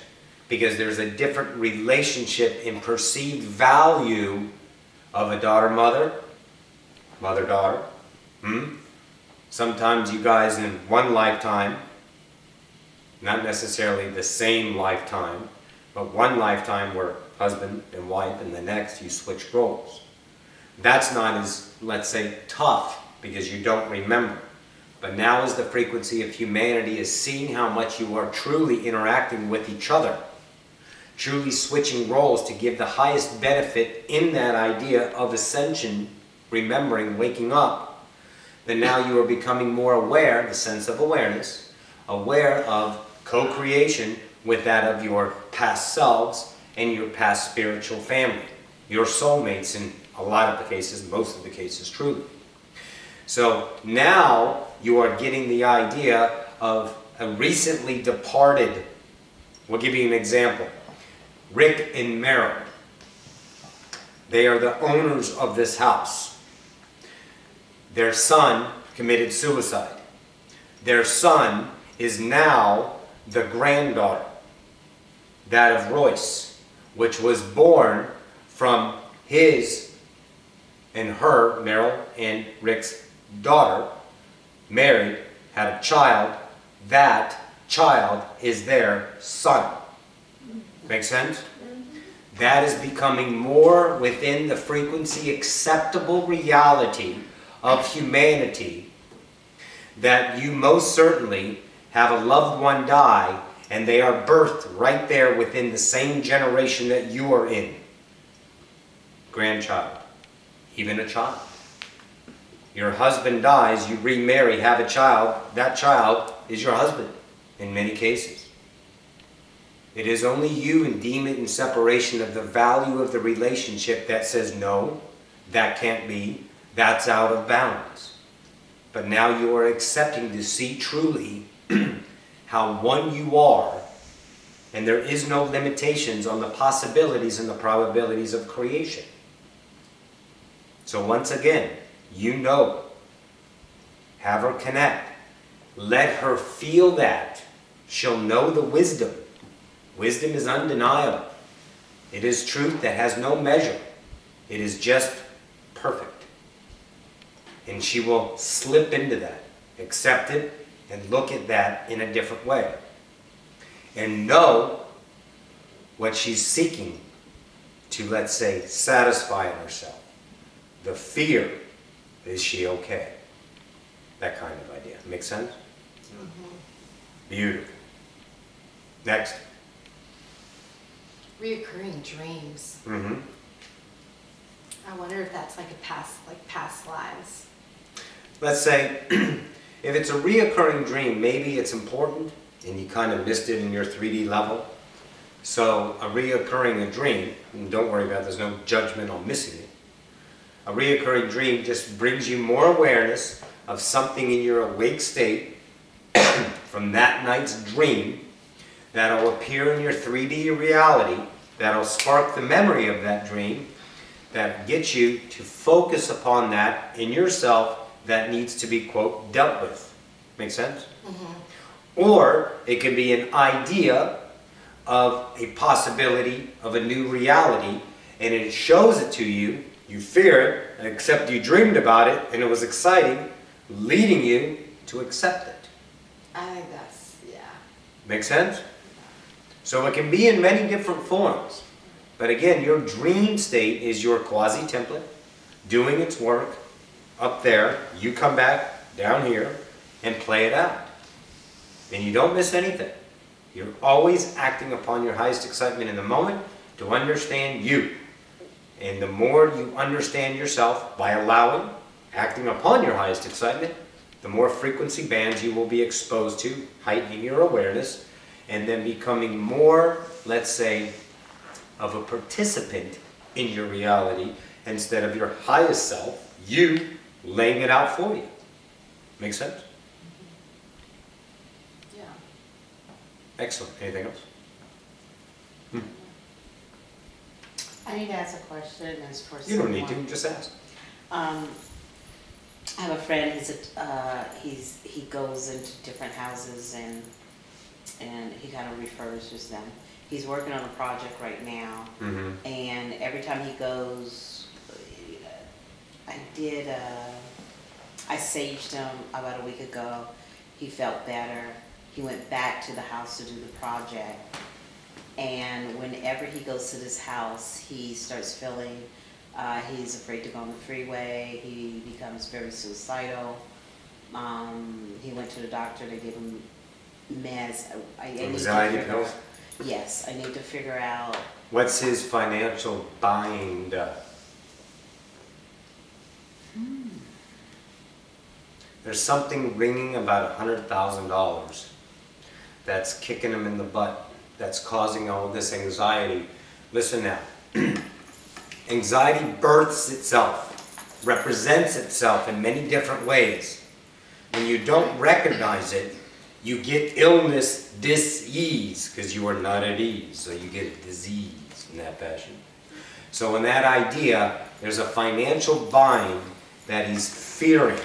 because there's a different relationship in perceived value of a daughter-mother, mother-daughter. Sometimes you guys in one lifetime, not necessarily the same lifetime, but one lifetime were husband and wife, and the next you switch roles. That's not as, let's say, tough because you don't remember. But now as the frequency of humanity is seeing how much you are truly interacting with each other, truly switching roles to give the highest benefit in that idea of ascension, remembering, waking up, then now you are becoming more aware, the sense of awareness, aware of co-creation with that of your past selves and your past spiritual family, your soulmates in a lot of the cases, most of the cases truly. So now you are getting the idea of a recently departed, we'll give you an example, Rick and Meryl. They are the owners of this house. Their son committed suicide. Their son is now the granddaughter, that of Royce. which was born from his and her, Meryl and Rick's daughter, married, had a child, that child is their son. Make sense? That is becoming more within the frequency acceptable reality of humanity, that you most certainly have a loved one die and they are birthed right there within the same generation that you are in. Grandchild, even a child. Your husband dies, you remarry, have a child, that child is your husband in many cases. It is only you and deem it in separation of the value of the relationship that says no, that can't be, that's out of balance. But now you are accepting to see truly how one you are, and there is no limitations on the possibilities and the probabilities of creation. So once again, you know, have her connect. Let her feel that. She'll know the wisdom. Wisdom is undeniable. It is truth that has no measure. It is just perfect. And she will slip into that, accept it, and look at that in a different way. And know what she's seeking to, let's say, satisfy in herself. The fear, is she okay? That kind of idea. Make sense? Beautiful. Next. Reoccurring dreams. I wonder if that's like past lives. Let's say, if it's a reoccurring dream, maybe it's important and you kind of missed it in your 3D level. So a reoccurring dream, and don't worry about it, there's no judgment on missing it. A reoccurring dream just brings you more awareness of something in your awake state from that night's dream that'll appear in your 3D reality, that'll spark the memory of that dream, that gets you to focus upon that in yourself that needs to be, quote, dealt with. Make sense? Or it could be an idea of a possibility of a new reality, and it shows it to you, you fear it, except you dreamed about it, and it was exciting, leading you to accept it. I think that's, yeah. Make sense? So it can be in many different forms. But again, your dream state is your quasi-template doing its work up there. You come back down here and play it out. And you don't miss anything. You're always acting upon your highest excitement in the moment to understand you. And the more you understand yourself by allowing, acting upon your highest excitement, the more frequency bands you will be exposed to, heightening your awareness, and then becoming more, let's say, of a participant in your reality instead of your highest self, you laying it out for you. Make sense? Yeah. Excellent. Anything else? I need to ask a question as for You don't need to, just ask. I have a friend. He goes into different houses and he kind of refurbishes them. He's working on a project right now, and every time he goes, I saged him about a week ago. He felt better. He went back to the house to do the project. And whenever he goes to this house, he starts feeling, he's afraid to go on the freeway. He becomes very suicidal. He went to the doctor. They gave him meds. Anxiety pills? Yes, I need to figure out. What's his financial bind? There's something ringing about $100,000 that's kicking him in the butt, that's causing all this anxiety. Listen now. Anxiety births itself, represents itself in many different ways. When you don't recognize it, you get illness, dis-ease, because you are not at ease, so you get a disease in that fashion. So in that idea, there's a financial bind that he's fearing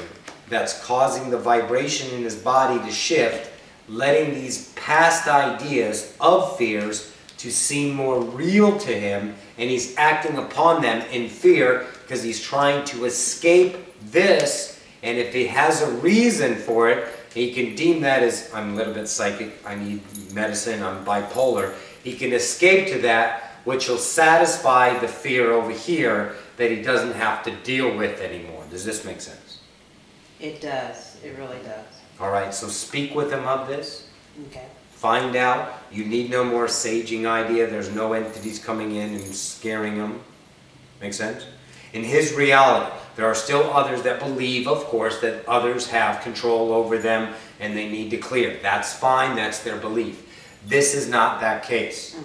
that's causing the vibration in his body to shift, letting these past ideas of fears to seem more real to him, and he's acting upon them in fear because he's trying to escape this. And if he has a reason for it, he can deem that as, I'm a little bit psychic, I need medicine, I'm bipolar. He can escape to that, which will satisfy the fear over here that he doesn't have to deal with anymore. Does this make sense? It does. It really does. All right, so speak with him of this. Okay. Find out. You need no more saging idea. There's no entities coming in and scaring him. Make sense? In his reality, there are still others that believe, of course, that others have control over them and they need to clear. That's fine. That's their belief. This is not that case.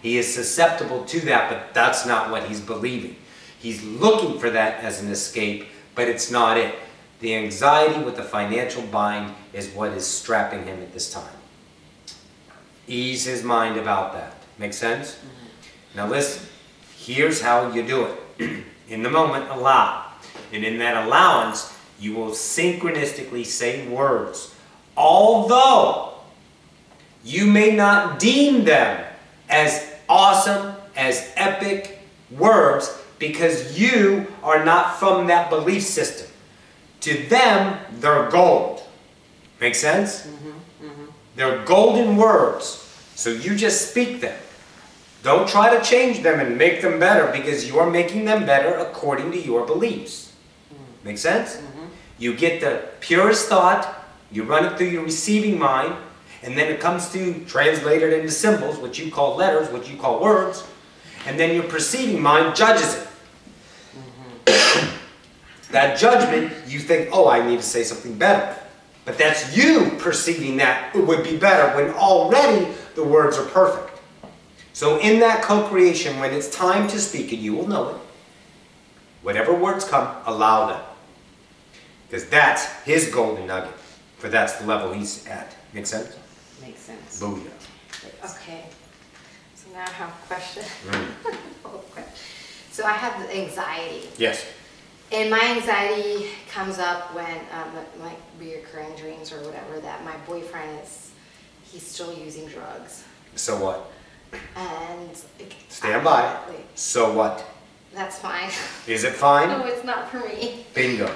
He is susceptible to that, but that's not what he's believing. He's looking for that as an escape, but it's not it. The anxiety with the financial bind is what is strapping him at this time. Ease his mind about that. Make sense? Now listen, here's how you do it. In the moment, allow. And in that allowance, you will synchronistically say words. Although you may not deem them as awesome, as epic words, because you are not from that belief system. To them, they're gold. Make sense? They're golden words. So you just speak them. Don't try to change them and make them better, because you're making them better according to your beliefs. Make sense? You get the purest thought, you run it through your receiving mind, and then it comes to translate it into symbols, what you call letters, what you call words, and then your perceiving mind judges it. That judgment, you think, oh, I need to say something better. But that's you perceiving that it would be better when already the words are perfect. So in that co-creation, when it's time to speak, and you will know it, whatever words come, allow them. Because that's his golden nugget. For that's the level he's at. Make sense? Makes sense. Booyah. Okay. So now I have a question. Okay. So I have the anxiety. Yes. And my anxiety comes up when, like, reoccurring dreams or whatever, that my boyfriend he's still using drugs. So what? And Stand by. So what? That's fine. Is it fine? No, it's not for me. Bingo.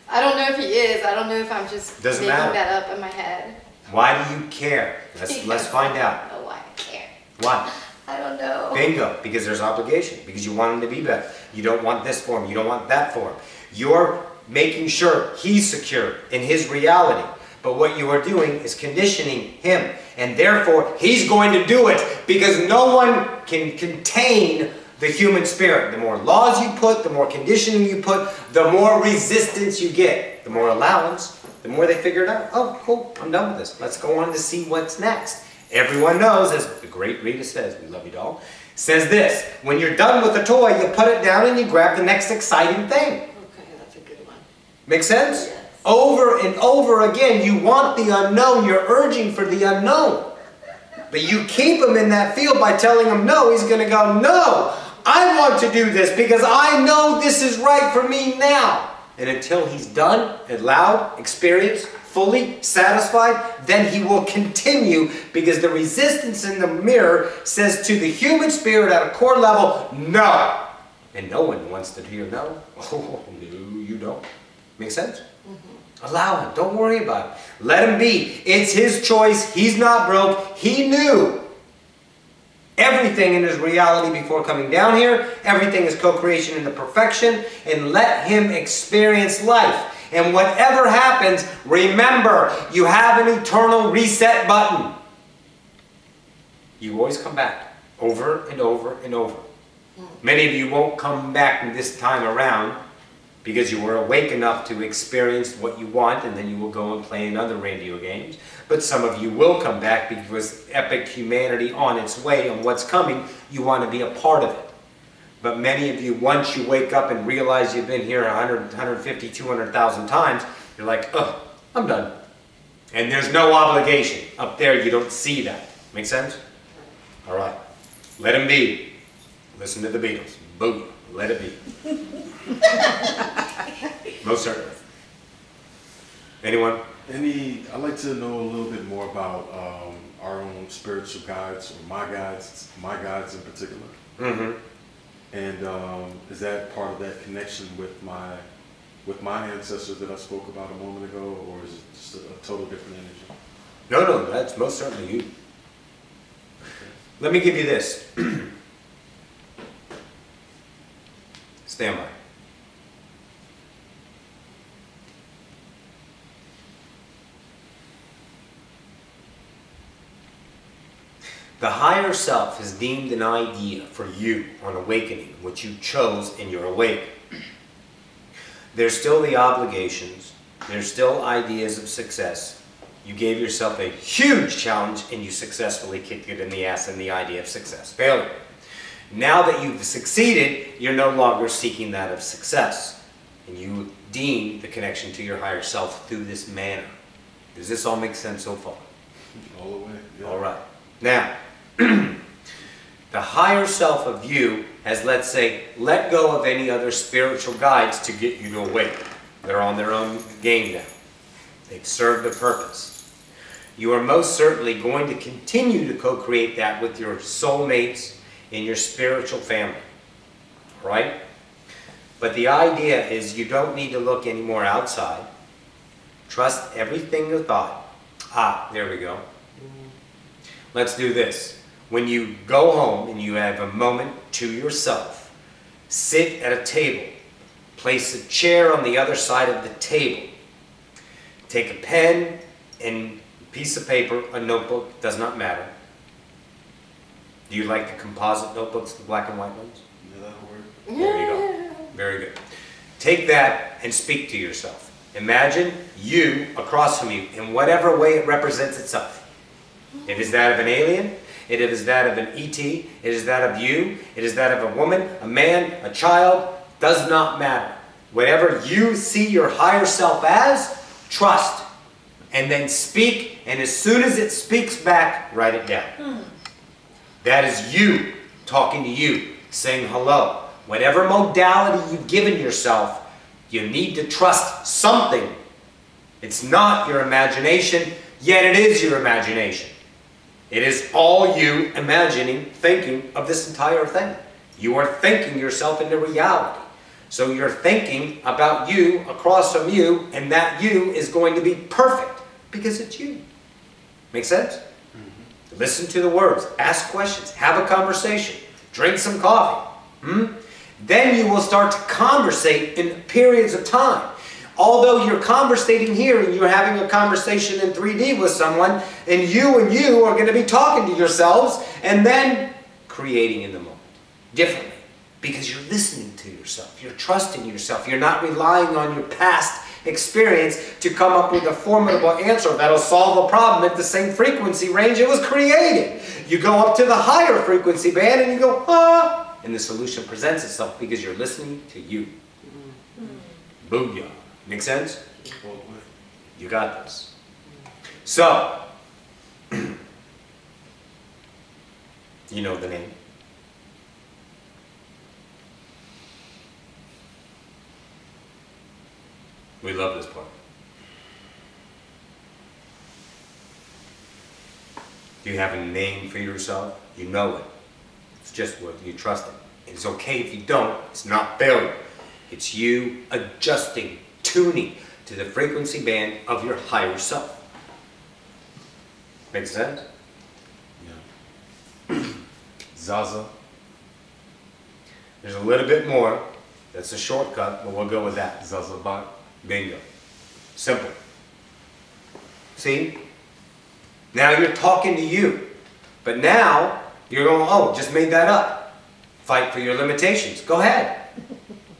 I don't know if he is. I don't know if I'm just Doesn't making matter. that up in my head. Why do you care? Let's find out. I don't know why I care. Why? I don't know. Bingo. Because there's obligation. Because you want him to be better. You don't want this for him. You don't want that for him. You're making sure he's secure in his reality. But what you are doing is conditioning him. And therefore, he's going to do it. Because no one can contain the human spirit. The more laws you put, the more conditioning you put, the more resistance you get. The more allowance, the more they figure it out. Oh, cool. I'm done with this. Let's go on to see what's next. Everyone knows, as the great Rita says, we love you, doll, says this: when you're done with the toy, you put it down and you grab the next exciting thing. Okay, that's a good one. Make sense? Yes. Over and over again, you want the unknown. You're urging for the unknown. But you keep him in that field by telling him no. He's going to go, no, I want to do this because I know this is right for me now. And until he's done, allowed, experienced, fully satisfied, then he will continue, because the resistance in the mirror says to the human spirit at a core level, no. And no one wants to hear no. Oh, no, you don't. Make sense? Allow him. Don't worry about it. Let him be. It's his choice. He's not broke. He knew everything in his reality before coming down here. Everything is co-creation in the perfection. And let him experience life. And whatever happens, remember, you have an eternal reset button. You always come back over and over and over. Many of you won't come back this time around because you were awake enough to experience what you want, and then you will go and play in other radio games. But some of you will come back because epic humanity on its way and what's coming, you want to be a part of it. But many of you, once you wake up and realize you've been here 100, 150, 200,000 times, you're like, oh, I'm done. And there's no obligation. Up there, you don't see that. Make sense? All right. Let him be. Listen to the Beatles. Boom. Let it be. Most certainly. Anyone? I'd like to know a little bit more about our own spiritual guides, or my guides in particular. Mm-hmm. And is that part of that connection with my ancestors that I spoke about a moment ago, or is it just a total different energy? No, that's most certainly you. Let me give you this. Stand by. The higher self has deemed an idea for you on awakening, which you chose in your awakening. There's still the obligations. There's still ideas of success. You gave yourself a huge challenge and you successfully kicked it in the ass in the idea of success. Failure. Now that you've succeeded, you're no longer seeking that of success. And you deem the connection to your higher self through this manner. Does this all make sense so far? All the way. Yeah. All right. Now, the higher self of you has, let's say, let go of any other spiritual guides to get you to awaken. They're on their own game now. They've served a purpose. You are most certainly going to continue to co-create that with your soulmates in your spiritual family. Right? But the idea is you don't need to look any more outside. Trust everything you thought. Ah, there we go. Let's do this. When you go home and you have a moment to yourself, sit at a table. Place a chair on the other side of the table. Take a pen and a piece of paper, a notebook, does not matter. Do you like the composite notebooks, the black and white ones? Yeah, that'll work. There you go. Very good. Take that and speak to yourself. Imagine you across from you in whatever way it represents itself. It is that of an alien. It is that of an ET. It is that of you. It is that of a woman, a man, a child. Does not matter. Whatever you see your higher self as, trust. And then speak. And as soon as it speaks back, write it down. That is you talking to you, saying hello. Whatever modality you've given yourself, you need to trust something. It's not your imagination, yet it is your imagination. It is all you imagining, thinking of this entire thing. You are thinking yourself into reality. So you're thinking about you across from you, and that you is going to be perfect because it's you. Make sense? Mm-hmm. Listen to the words, ask questions, have a conversation, drink some coffee. Then you will start to conversate in periods of time. Although you're conversating here and you're having a conversation in 3D with someone, and you are going to be talking to yourselves and then creating in the moment differently because you're listening to yourself. You're trusting yourself. You're not relying on your past experience to come up with a formidable answer that'll solve a problem at the same frequency range it was created. You go up to the higher frequency band and you go, ah, and the solution presents itself because you're listening to you. Booyah. Make sense? You got this. So, you know the name. We love this part. Do you have a name for yourself? You know it. It's just what you trust it. It's okay if you don't. It's not failure. It's you adjusting, tuning to the frequency band of your higher self. Make sense? Yeah. Zaza. There's a little bit more. That's a shortcut, but we'll go with that. Zazabak. Bingo. Simple. See? Now you're talking to you. But now you're going, oh, just made that up. Fight for your limitations. Go ahead.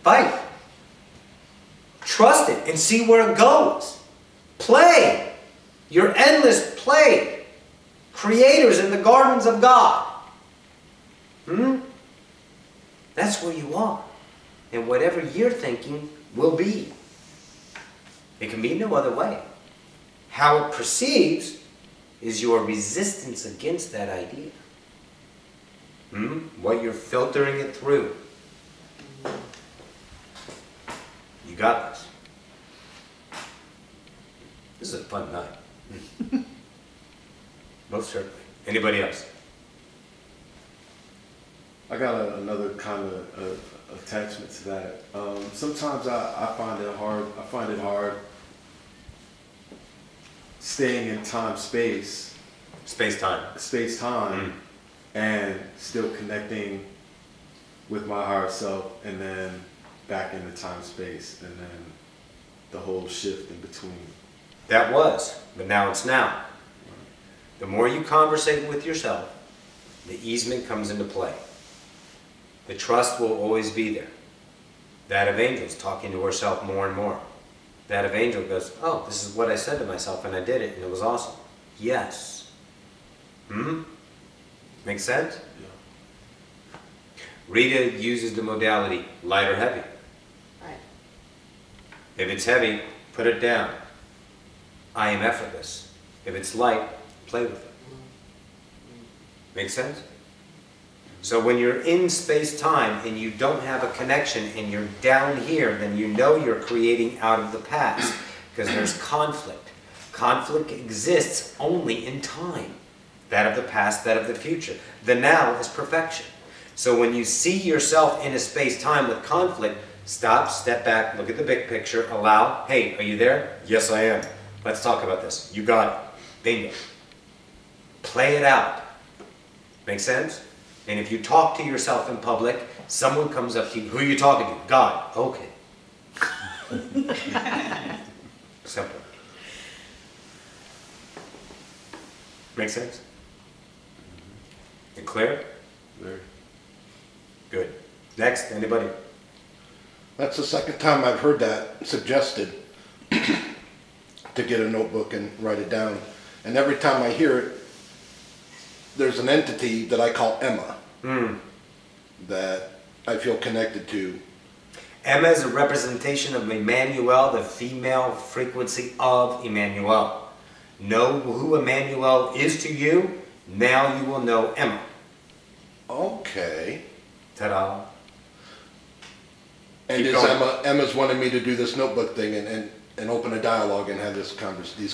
Fight. Trust it and see where it goes. Play. Your endless play. Creators in the gardens of God. That's where you are. And whatever you're thinking will be. It can be no other way. How it perceives is your resistance against that idea. What you're filtering it through. You got this. This is a fun night. Most certainly. Anybody else? I got another kind of attachment to that. Sometimes I find it hard. I find it hard staying in time, space, Space-time. and still connecting with my higher self, and then back into time, space, and then the whole shift in between. That was, but now it's now. The more you conversate with yourself, the easement comes into play. The trust will always be there. That of Angel's talking to herself more and more. That of Angel goes, oh, this is what I said to myself and I did it and it was awesome. Yes. Make sense? Yeah. Rita uses the modality light or heavy. Right. If it's heavy, put it down. I am effortless. If it's light, play with it. Make sense? So when you're in space-time and you don't have a connection and you're down here, then you know you're creating out of the past because there's conflict. Conflict exists only in time. That of the past, that of the future. The now is perfection. So when you see yourself in a space-time with conflict, stop, step back, look at the big picture, allow, hey, are you there? Yes, I am. Let's talk about this. You got it. Bingo. Play it out. Make sense? And if you talk to yourself in public, someone comes up to you, who are you talking to? God. Okay. Simple. Make sense? You clear? Very. Good. Next, anybody? That's the second time I've heard that suggested, to get a notebook and write it down. And every time I hear it, there's an entity that I call Emma that I feel connected to. Emma is a representation of Emmanuel, the female frequency of Emmanuel. Know who Emmanuel is to you, now you will know Emma. Okay. Ta-da. And Keep is going. Emma's wanting me to do this notebook thing and open a dialogue and have these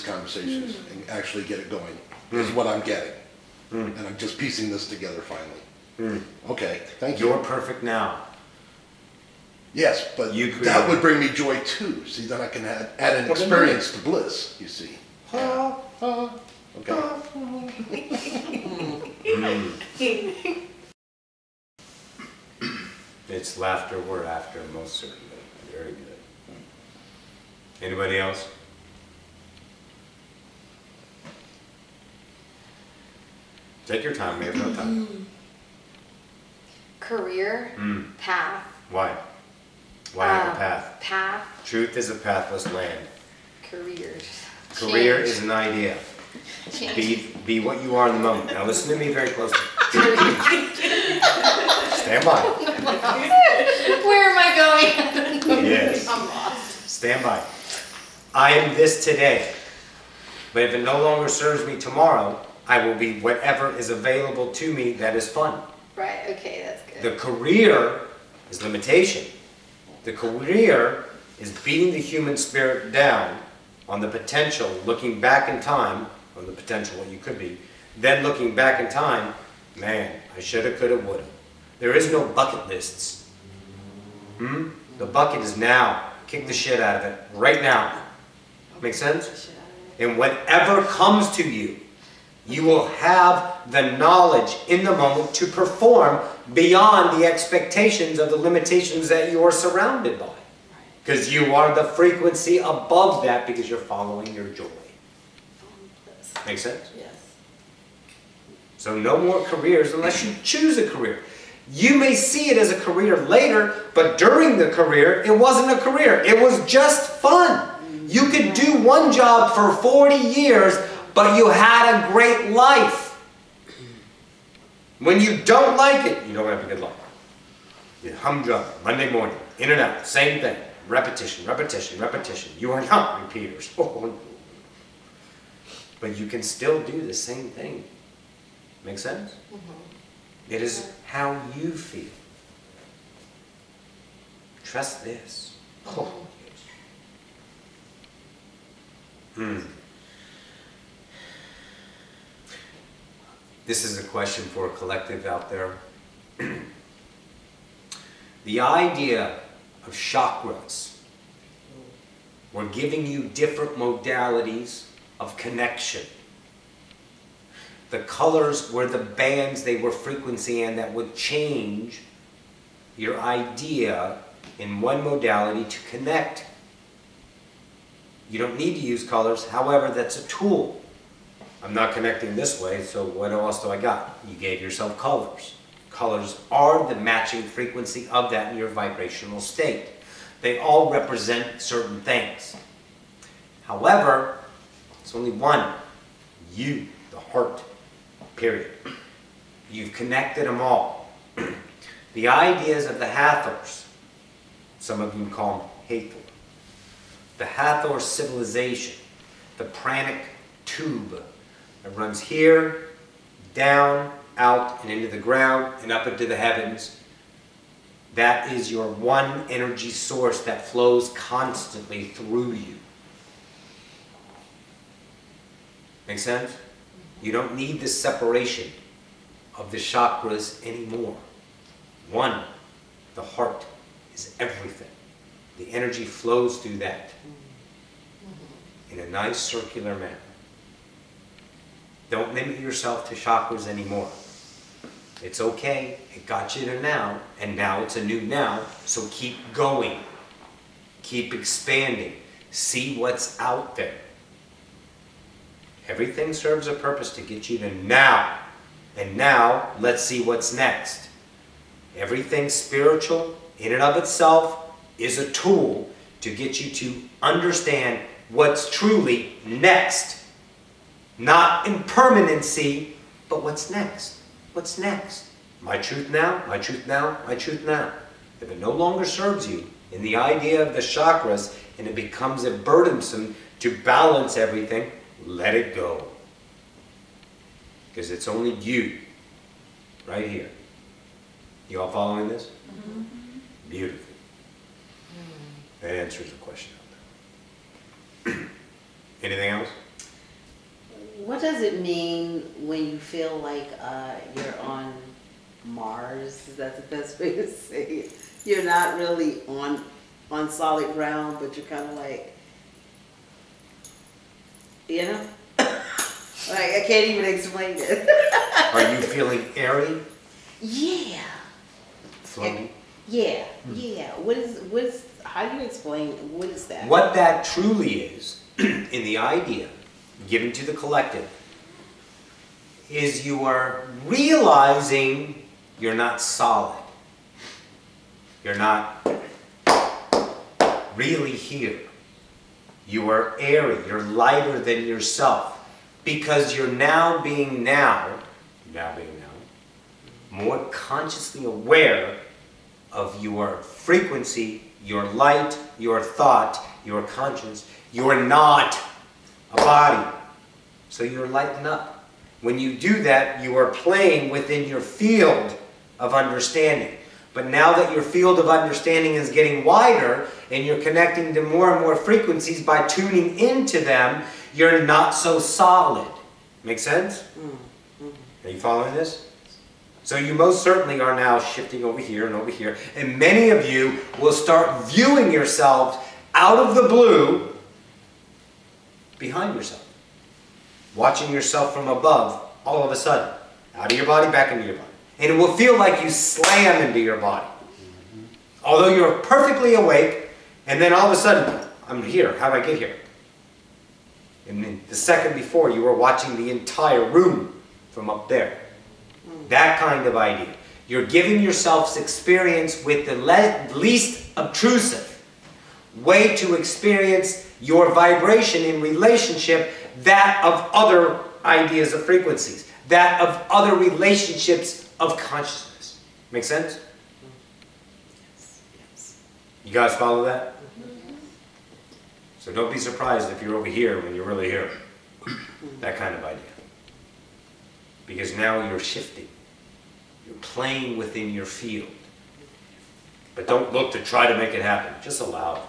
conversations and actually get it going. This is what I'm getting. And I'm just piecing this together finally. Okay, thank you. You're perfect now. Yes, but You create that would it. bring me joy too. See, then I can add an experience to bliss, you see. Yeah. Okay. It's laughter we're after, most certainly. Very good. Anybody else? Take your time, we have no time. Career, path. Why? Why have a path? Path, Truth is a pathless land. careers. Career Change. is an idea. Change. Be what you are in the moment. Now listen to me very closely. Stand by. Where am I going? Yes. I'm lost. Stand by. I am this today. But if it no longer serves me tomorrow, I will be whatever is available to me that is fun. Right, okay, that's good. The career is limitation. The career is beating the human spirit down on the potential, looking back in time, on the potential what you could be, then looking back in time, man, I shoulda, coulda, woulda. There is no bucket lists. The bucket is now. Kick the shit out of it right now. Make sense? And whatever comes to you, you will have the knowledge in the moment to perform beyond the expectations of the limitations that you are surrounded by. Because you are the frequency above that because you're following your joy. Make sense? Yes. So no more careers unless you choose a career. You may see it as a career later, but during the career, it wasn't a career. It was just fun. You could do one job for 40 years, but you had a great life. When you don't like it, you don't have a good life. You humdrum, Monday morning, in and out, same thing. Repetition, repetition, repetition. You are not repeaters. But you can still do the same thing. Make sense? It is how you feel. Trust this. This is a question for a collective out there. The idea of chakras, we're giving you different modalities of connection. The colors were the bands, they were frequency, and that would change your idea in one modality to connect. You don't need to use colors, however, that's a tool. I'm not connecting this way, so what else do I got? You gave yourself colors. Colors are the matching frequency of that in your vibrational state. They all represent certain things. However, it's only one. You, the heart, period. You've connected them all. The ideas of the Hathors, some of you call them Hathor. The Hathor civilization, the pranic tube that runs here, down, out, and into the ground, and up into the heavens. That is your one energy source that flows constantly through you. Make sense? You don't need this separation of the chakras anymore. One, the heart, is everything. The energy flows through that in a nice circular manner. Don't limit yourself to chakras anymore. It's okay, it got you to now, and now it's a new now, so keep going. Keep expanding. See what's out there. Everything serves a purpose to get you to now. And now, let's see what's next. Everything spiritual, in and of itself, is a tool to get you to understand what's truly next. Not impermanency, but what's next? What's next? My truth now, my truth now, my truth now. If it no longer serves you in the idea of the chakras and it becomes a burdensome to balance everything, let it go. Because it's only you, right here. You all following this? Mm-hmm. Beautiful. That answers the question out there. Anything else? What does it mean when you feel like you're on Mars? Is that the best way to say it? You're not really on solid ground, but you're kind of like, you know? Like, I can't even explain it. Are you feeling airy? Yeah. Floaty? Yeah, yeah. How do you explain, what is that? What that truly is, in the idea given to the collective, is you are realizing you're not solid. You're not really here. You are airy. You're lighter than yourself. Because you're now being more consciously aware of your frequency, your light, your thought, your conscience. You're not a body. So you're lighting up. When you do that, you are playing within your field of understanding. But now that your field of understanding is getting wider and you're connecting to more and more frequencies by tuning into them, you're not so solid. Make sense? Mm-hmm. Are you following this? So you most certainly are now shifting over here and over here. And many of you will start viewing yourselves out of the blue behind yourself. Watching yourself from above all of a sudden. Out of your body, back into your body. And it will feel like you slam into your body. Mm-hmm. Although you're perfectly awake, and then all of a sudden, I'm here. How did I get here? And then the second before, you were watching the entire room from up there. That kind of idea. You're giving yourselves experience with the least obtrusive way to experience your vibration in relationship, that of other ideas of frequencies, that of other relationships of consciousness. Make sense? Yes. You guys follow that? So don't be surprised if you're over here when you're really here. That kind of idea. Because now you're shifting. You're playing within your field. But don't look to try to make it happen. Just allow it.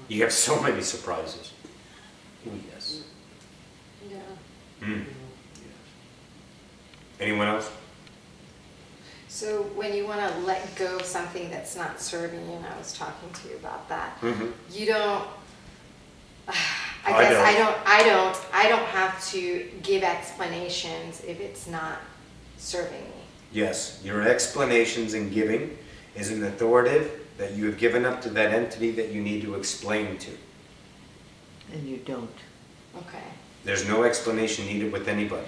You have so many surprises. Oh, yes. Yeah. Mm. Anyone else? So when you want to let go of something that's not serving you, and I was talking to you about that, you don't. I don't have to give explanations if it's not serving me. Yes, your explanations and giving is an authoritative that you have given up to that entity that you need to explain to. And you don't. Okay. There's no explanation needed with anybody.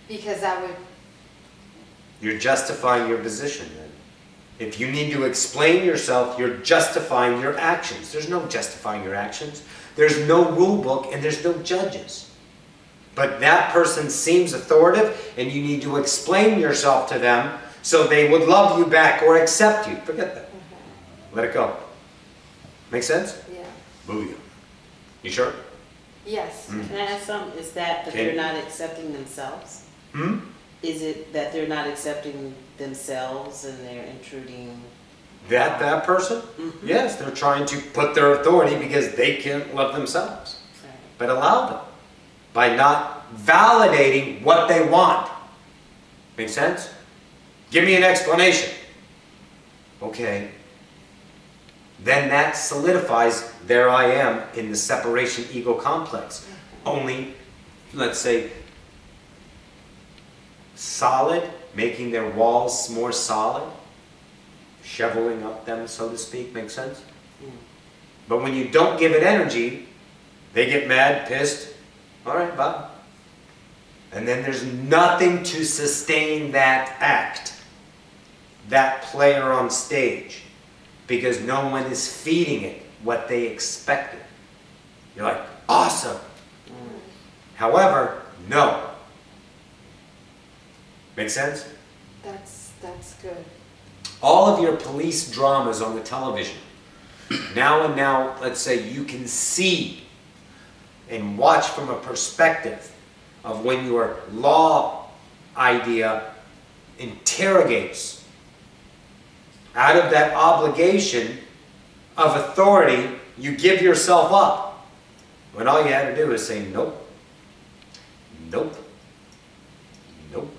Because that would. You're justifying your position then. If you need to explain yourself, you're justifying your actions. There's no justifying your actions. There's no rule book and there's no judges. But that person seems authoritative and you need to explain yourself to them so they would love you back or accept you. Forget that. Let it go. Make sense? Yeah. Booyah. You sure? Yes. Can I ask something? Is that Okay. they're not accepting themselves? Is it that they're not accepting themselves and they're intruding? That person? Yes, they're trying to put their authority because they can't love themselves. Right. But allow them by not validating what they want. Make sense? Give me an explanation. Okay. Then that solidifies there I am in the separation ego complex. Only, let's say, solid, making their walls more solid, shoveling up them, so to speak, makes sense? But when you don't give it energy, they get mad, pissed, all right, bye. And then there's nothing to sustain that act, that player on stage, because no one is feeding it what they expected. You're like, awesome. However, no. Make sense? That's good. All of your police dramas on the television, now, let's say you can see and watch from a perspective of when your law idea interrogates out of that obligation of authority, you give yourself up. When all you had to do is say, nope, nope, nope.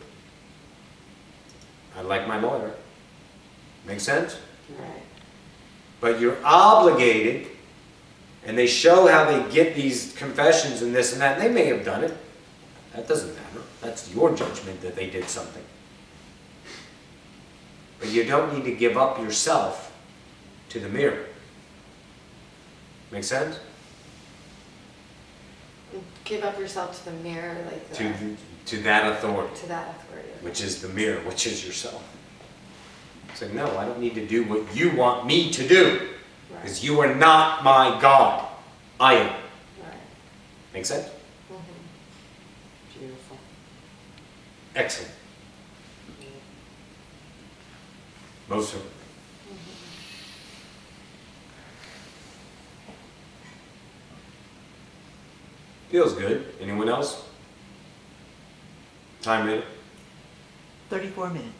I like my lawyer. Make sense? Right. But you're obligated, and they show how they get these confessions and this and that, and they may have done it. That doesn't matter. That's your judgment that they did something. But you don't need to give up yourself to the mirror. Make sense? Give up yourself to the mirror, like To that authority, to that authority. which is the mirror, which is yourself. Say, no, I don't need to do what you want me to do, because you are not my God. I am. Right. Make sense? Beautiful. Excellent. Most of it. Feels good. Anyone else? Time minute? 34 minutes.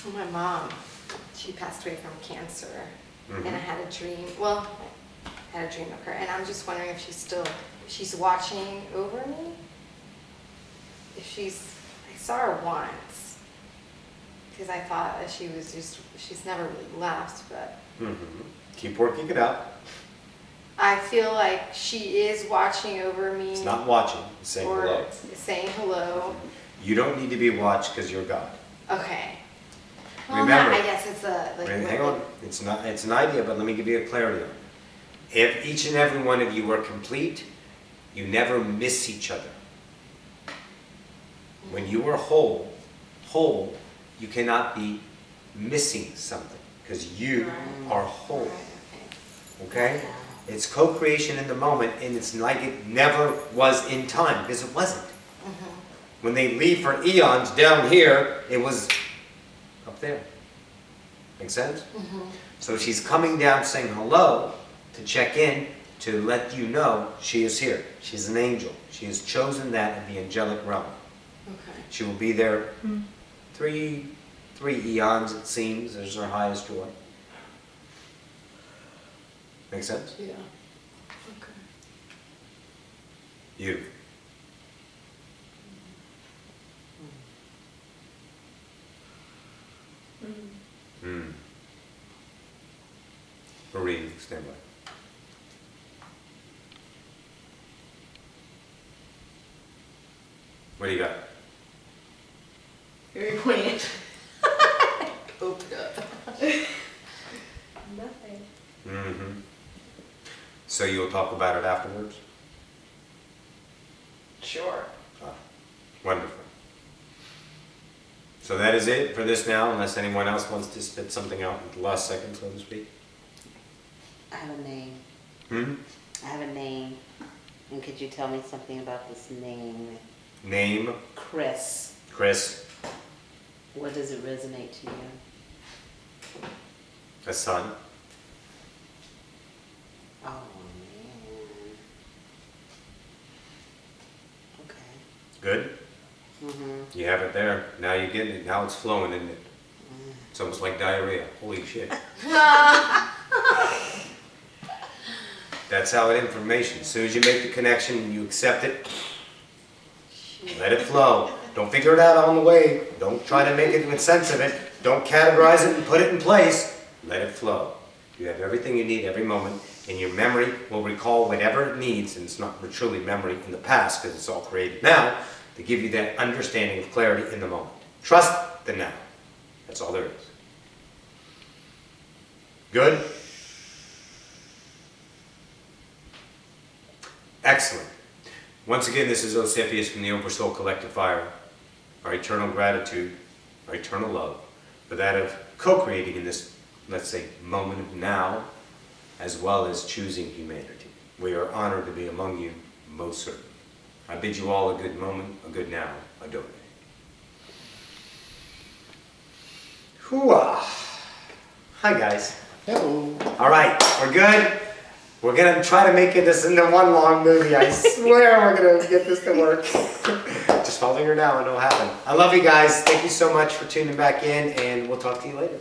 Well, my mom, she passed away from cancer, Mhm. and I had a dream. Well, I had a dream of her, and I'm just wondering if she's watching over me. I saw her once, because I thought that she's never really left, but Keep working it out. I feel like she is watching over me. It's not watching, it's saying or hello. saying hello. You don't need to be watched because you're God. Okay. Well, Remember- I guess it's a like. Hang on. It's an idea, but let me give you a clarity on it. If each and every one of you are complete, you never miss each other. When you are whole, you cannot be missing something because you are whole. Right, Okay? It's co-creation in the moment, and it's like it never was in time because it wasn't. When they leave for eons down here, it was up there. Make sense? So she's coming down saying hello to check in to let you know she is here. She's an angel. She has chosen that in the angelic realm. Okay. She will be there three eons, it seems, as her highest joy. Make sense? Yeah. Okay. You. Hmm. Marie, stand by. What do you got? Very poignant. Opened up. Nothing. Mm-hmm. So you'll talk about it afterwards? Sure. Ah, wonderful. So that is it for this now, unless anyone else wants to spit something out at the last second, so to speak. I have a name. Hmm? I have a name. And could you tell me something about this name? Name? Chris. Chris. What does it resonate to you? A son. Oh, man. Okay. Good? Mm-hmm. You have it there. Now you're getting it. Now it's flowing, isn't it? It's almost like diarrhea. Holy shit. That's how it information. As soon as you make the connection and you accept it, let it flow. Don't figure it out on the way. Don't try to make sense of it. Don't categorize it and put it in place. Let it flow. You have everything you need every moment, and your memory will recall whatever it needs, and it's not truly memory in the past because it's all created now, to give you that understanding of clarity in the moment. Trust the now. That's all there is. Good? Excellent. Once again, this is Ocyphius from the Oversoul Collective Fire. Our eternal gratitude, our eternal love, for that of co-creating in this, let's say, moment of now, as well as choosing humanity. We are honored to be among you, most certainly. I bid you all a good moment, a good now, adore. Hooah! Hi guys. Hello. All right, we're good. We're gonna try to make this into one long movie. I swear we're gonna get this to work. Just follow her now and it'll happen. I love you guys. Thank you so much for tuning back in, and we'll talk to you later.